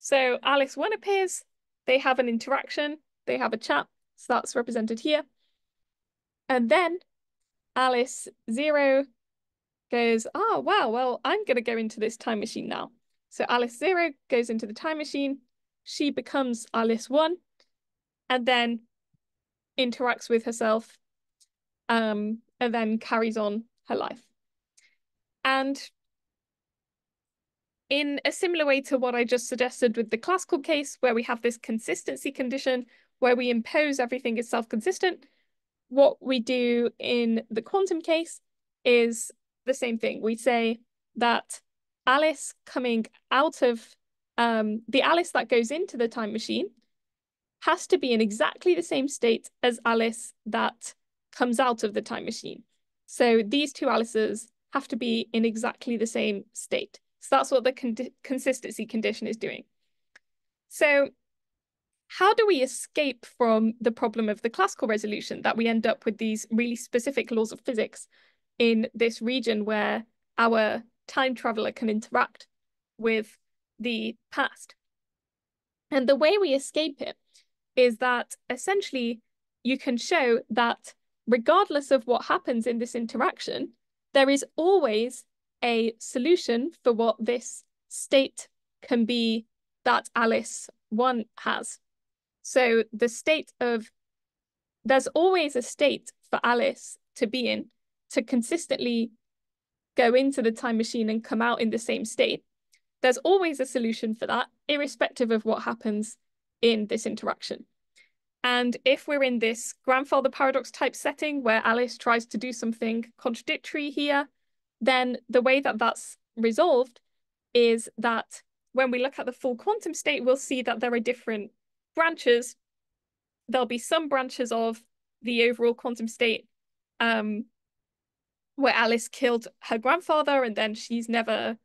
S2: So Alice 1 appears, they have an interaction, they have a chat, so that's represented here. And then Alice 0 goes, oh, wow, well, I'm going to go into this time machine now. So Alice 0 goes into the time machine, she becomes Alice 1, and then interacts with herself, and then carries on her life. And in a similar way to what I just suggested with the classical case, where we have this consistency condition, where we impose everything is self-consistent, what we do in the quantum case is the same thing. We say that Alice coming out of, the Alice that goes into the time machine has to be in exactly the same state as Alice that comes out of the time machine. So these two Alices have to be in exactly the same state. So that's what the consistency condition is doing. So how do we escape from the problem of the classical resolution, that we end up with these really specific laws of physics in this region where our time traveler can interact with the past? And the way we escape it is that essentially you can show that regardless of what happens in this interaction, there is always a solution for what this state can be that Alice 1 has. So the state of, there's always a state for Alice to be in to consistently go into the time machine and come out in the same state. There's always a solution for that, irrespective of what happens in this interaction. And if we're in this grandfather paradox type setting where Alice tries to do something contradictory here, then the way that that's resolved is that when we look at the full quantum state, we'll see that there are different branches. There'll be some branches of the overall quantum state where Alice killed her grandfather and then she's never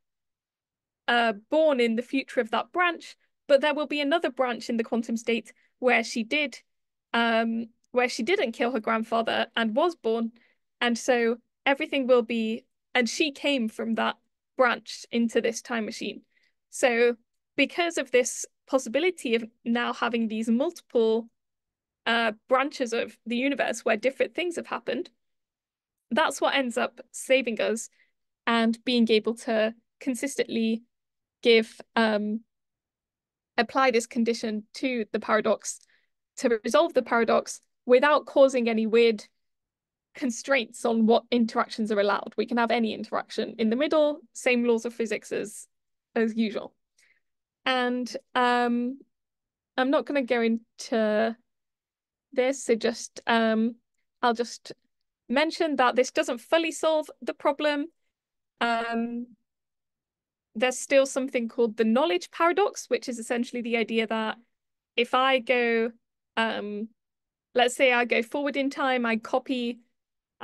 S2: born in the future of that branch. But there will be another branch in the quantum state where she didn't kill her grandfather and was born. And so everything will be, and she came from that branch into this time machine. So because of this possibility of now having these multiple branches of the universe where different things have happened, that's what ends up saving us and being able to consistently give apply this condition to the paradox to resolve the paradox without causing any weird constraints on what interactions are allowed. We can have any interaction in the middle, same laws of physics as usual. And I'm not going to go into this, so just I'll just mention that this doesn't fully solve the problem. There's still something called the knowledge paradox, which is essentially the idea that if I go, let's say I go forward in time, I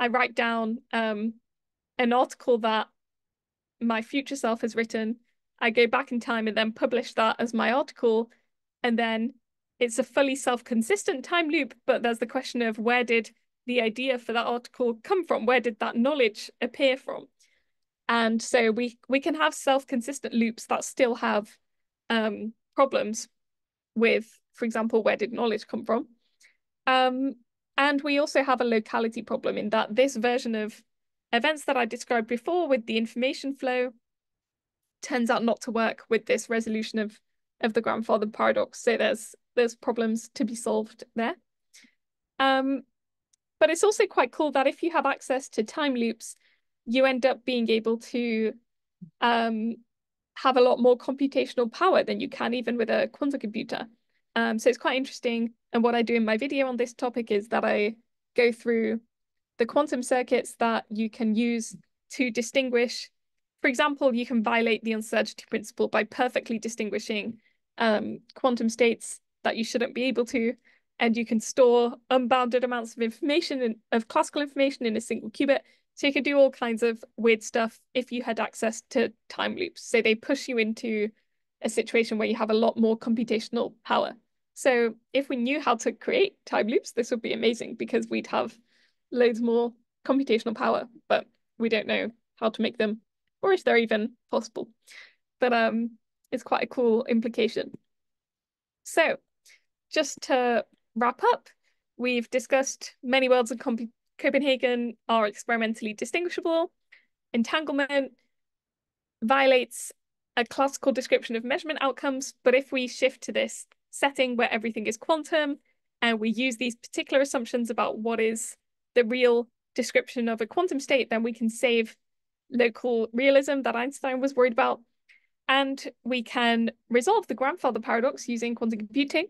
S2: write down an article that my future self has written, I go back in time and then publish that as my article, and then it's a fully self-consistent time loop, but there's the question of where did the idea for that article come from? Where did that knowledge appear from? And so we can have self-consistent loops that still have problems with, for example, where did knowledge come from? And we also have a locality problem in that this version of events that I described before with the information flow turns out not to work with this resolution of the grandfather paradox. So there's problems to be solved there. But it's also quite cool that if you have access to time loops, you end up being able to have a lot more computational power than you can even with a quantum computer. So it's quite interesting. And what I do in my video on this topic is that I go through the quantum circuits that you can use to distinguish. For example, you can violate the uncertainty principle by perfectly distinguishing quantum states that you shouldn't be able to. And you can store unbounded amounts of information, of classical information in a single qubit. So you can do all kinds of weird stuff if you had access to time loops. So they push you into a situation where you have a lot more computational power. So if we knew how to create time loops, this would be amazing because we'd have loads more computational power, but we don't know how to make them or if they're even possible. But it's quite a cool implication. So just to wrap up, we've discussed many worlds in Copenhagen are experimentally distinguishable. Entanglement violates a classical description of measurement outcomes, but if we shift to this setting where everything is quantum and we use these particular assumptions about what is the real description of a quantum state, then we can save local realism that Einstein was worried about. And we can resolve the grandfather paradox using quantum computing,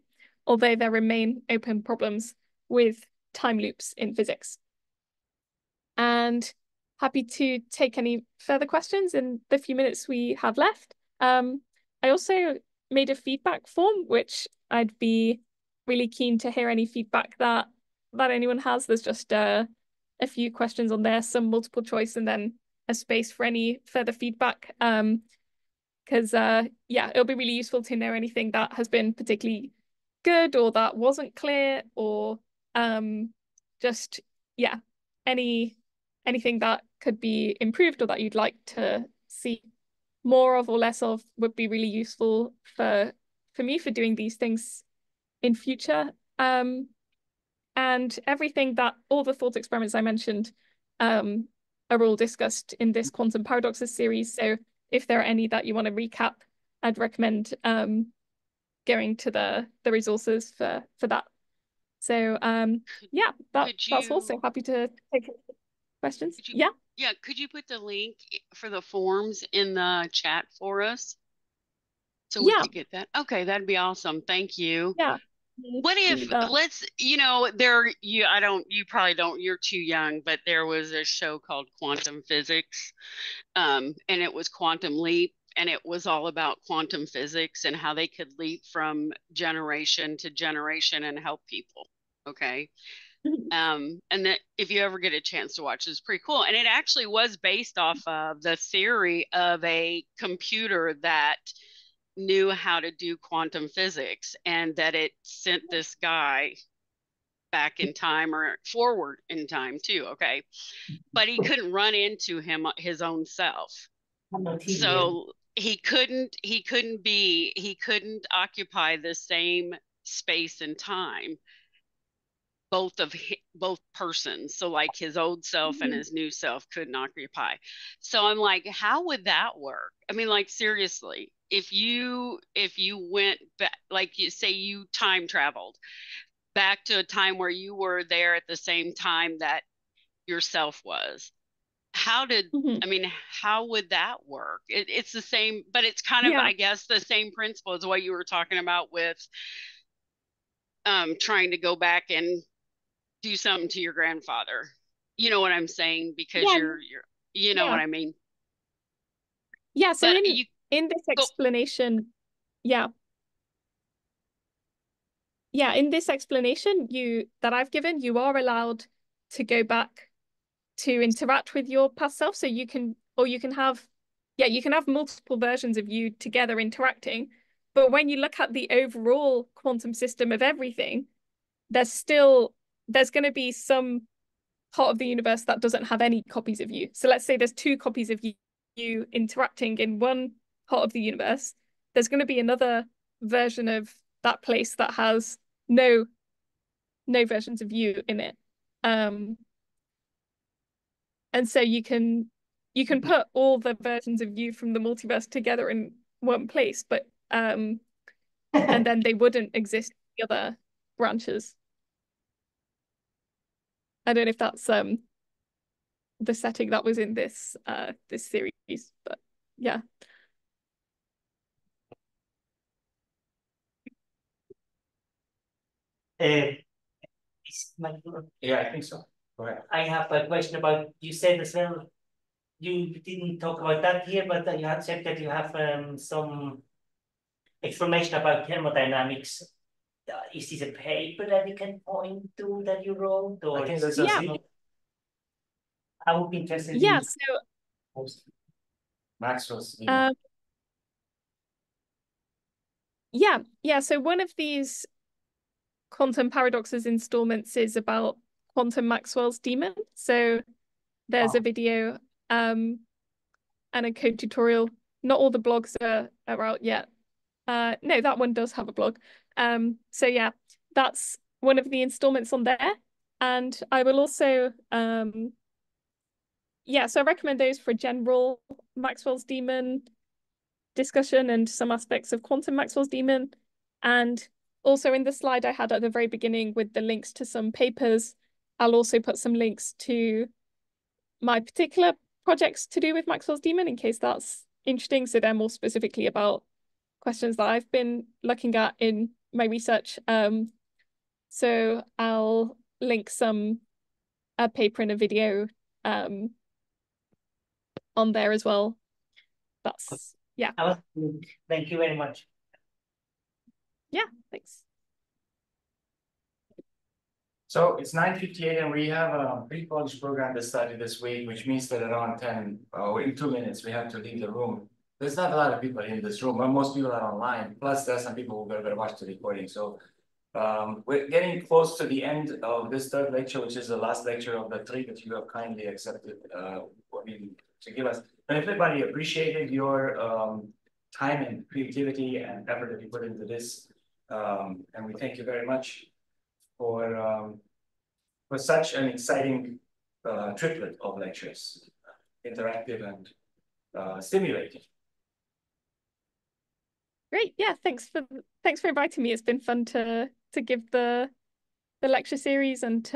S2: although there remain open problems with time loops in physics. And happy to take any further questions in the few minutes we have left. I also made a feedback form, which I'd be really keen to hear any feedback that anyone has. There's just a few questions on there, some multiple choice, and then a space for any further feedback. Because yeah, it'll be really useful to know anything that has been particularly good or that wasn't clear, or just yeah, anything that could be improved or that you'd like to see more of or less of would be really useful for for me for doing these things in future. And everything that all the thought experiments I mentioned are all discussed in this quantum paradoxes series. So if there are any that you want to recap, I'd recommend going to the resources for that. So yeah, that's also happy to take questions. Yeah.
S5: Yeah, could you put the link for the forms in the chat for us? So we could get that. Okay, that'd be awesome. Thank you.
S2: Yeah.
S5: What if let's, you probably don't, you're too young, but there was a show called Quantum Physics, and it was Quantum Leap, and it was all about quantum physics and how they could leap from generation to generation and help people. Okay. And that if you ever get a chance to watch, it's pretty cool. And it actually was based off of the theory of a computer that knew how to do quantum physics, and that it sent this guy back in time or forward in time too. Okay. But he couldn't run into his own self. So he couldn't occupy the same space and time, both persons. So like his old self and his new self couldn't occupy. So I'm like, how would that work? I mean, like, seriously, if you went back, like you say, you time traveled back to a time where you were there at the same time that yourself was, how would that work? It's the same, but it's kind of, I guess, the same principle as what you were talking about with trying to go back and do something to your grandfather. You know what I'm saying? Because you know what I mean?
S2: Yeah, so in this explanation, in this explanation that I've given, you are allowed to go back to interact with your past self. So you can have multiple versions of you together interacting. But when you look at the overall quantum system of everything, there's going to be some part of the universe that doesn't have any copies of you. So let's say there's 2 copies of you interacting in one part of the universe. There's going to be another version of that place that has no versions of you in it. And so you can put all the versions of you from the multiverse together in one place, but and then they wouldn't exist in the other branches. I don't know if that's the setting that was in this this series, but yeah.
S1: Yeah, I think so. Go ahead.
S3: I have a question about, you said as well, you didn't talk about that here, but you had said that you have some information about thermodynamics. Is this a paper that you can point to that you wrote? Or
S1: I think there's a
S3: I would be interested in
S1: Maxwell's.
S2: So one of these quantum paradoxes installments is about quantum Maxwell's demon. So there's a video and a code tutorial. Not all the blogs are out yet. No, that one does have a blog. So yeah, that's one of the installments on there. And I will also so I recommend those for general Maxwell's demon discussion and some aspects of quantum Maxwell's demon. And also in the slide I had at the very beginning with the links to some papers, I'll also put some links to my particular projects to do with Maxwell's demon in case that's interesting. So they're more specifically about questions that I've been looking at in my research. So I'll link a paper and a video on there as well. That's
S3: Thank you very much.
S2: Yeah, thanks.
S1: So it's 9:58 and we have a pre-published program to study this week, which means that around in 2 minutes, we have to leave the room. There's not a lot of people in this room, but most people are online. Plus, there are some people who are going to watch the recording. So we're getting close to the end of this 3rd lecture, which is the last lecture of the 3 that you have kindly accepted to give us. And everybody appreciated your time and creativity and effort that you put into this. And we thank you very much for such an exciting triplet of lectures, interactive and stimulating.
S2: Great. Yeah, thanks for inviting me. It's been fun to give the lecture series, and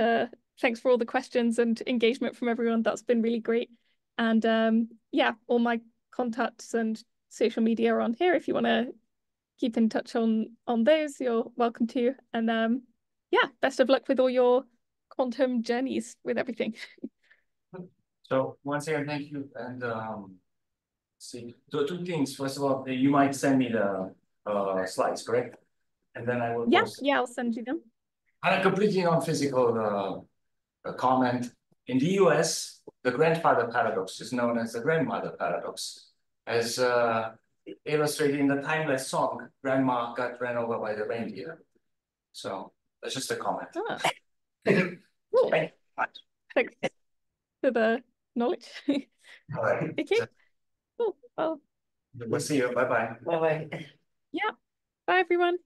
S2: thanks for all the questions and engagement from everyone. That's been really great. And yeah, all my contacts and social media are on here. If you want to keep in touch on those, you're welcome to. And yeah, best of luck with all your quantum journeys with everything.
S1: So once again, thank you. And see, two things. First of all, you might send me the slides, correct? And then I will post.
S2: Yeah, I'll send you them.
S1: And a completely non-physical comment. In the US, the grandfather paradox is known as the grandmother paradox. As illustrated in the timeless song, Grandma got ran over by the reindeer. So that's just a comment.
S2: Ah. Cool. Thanks for the knowledge.
S1: All right.
S2: Okay. Cool. Well,
S1: we'll see you. Bye-bye.
S3: Bye-bye.
S2: Yeah. Bye, everyone.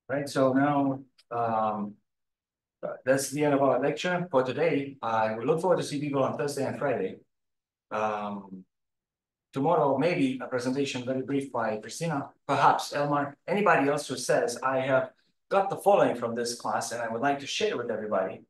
S1: Right, so now that's the end of our lecture for today. I will look forward to see people on Thursday and Friday. Tomorrow, maybe a presentation very brief by Christina, perhaps Elmar, anybody else who says, I have got the following from this class and I would like to share with everybody.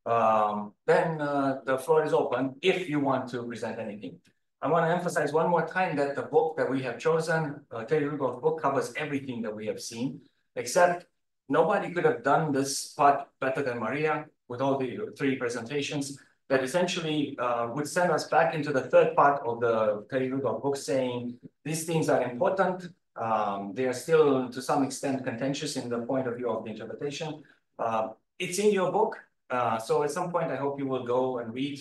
S1: Then the floor is open if you want to present anything. I want to emphasize one more time that the book that we have chosen, Terry Rugoff's book, covers everything that we have seen, except nobody could have done this part better than Maria with all the 3 presentations that essentially would send us back into the third part of the Terry Rugoff book, saying these things are important. They are still, to some extent, contentious in the point of view of the interpretation. It's in your book. So at some point, I hope you will go and read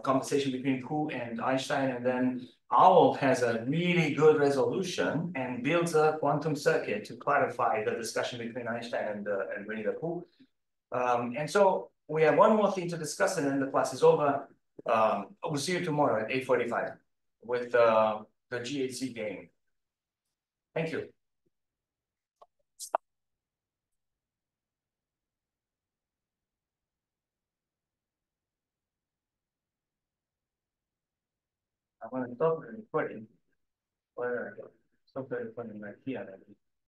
S1: conversation between Hu and Einstein, and then Owl has a really good resolution and builds a quantum circuit to clarify the discussion between Einstein and Winnie the Pooh. And so we have one more thing to discuss, and then the class is over. We'll see you tomorrow at 8:45 with the GHC game. Thank you. I want to stop the recording. Or stop the recording right here.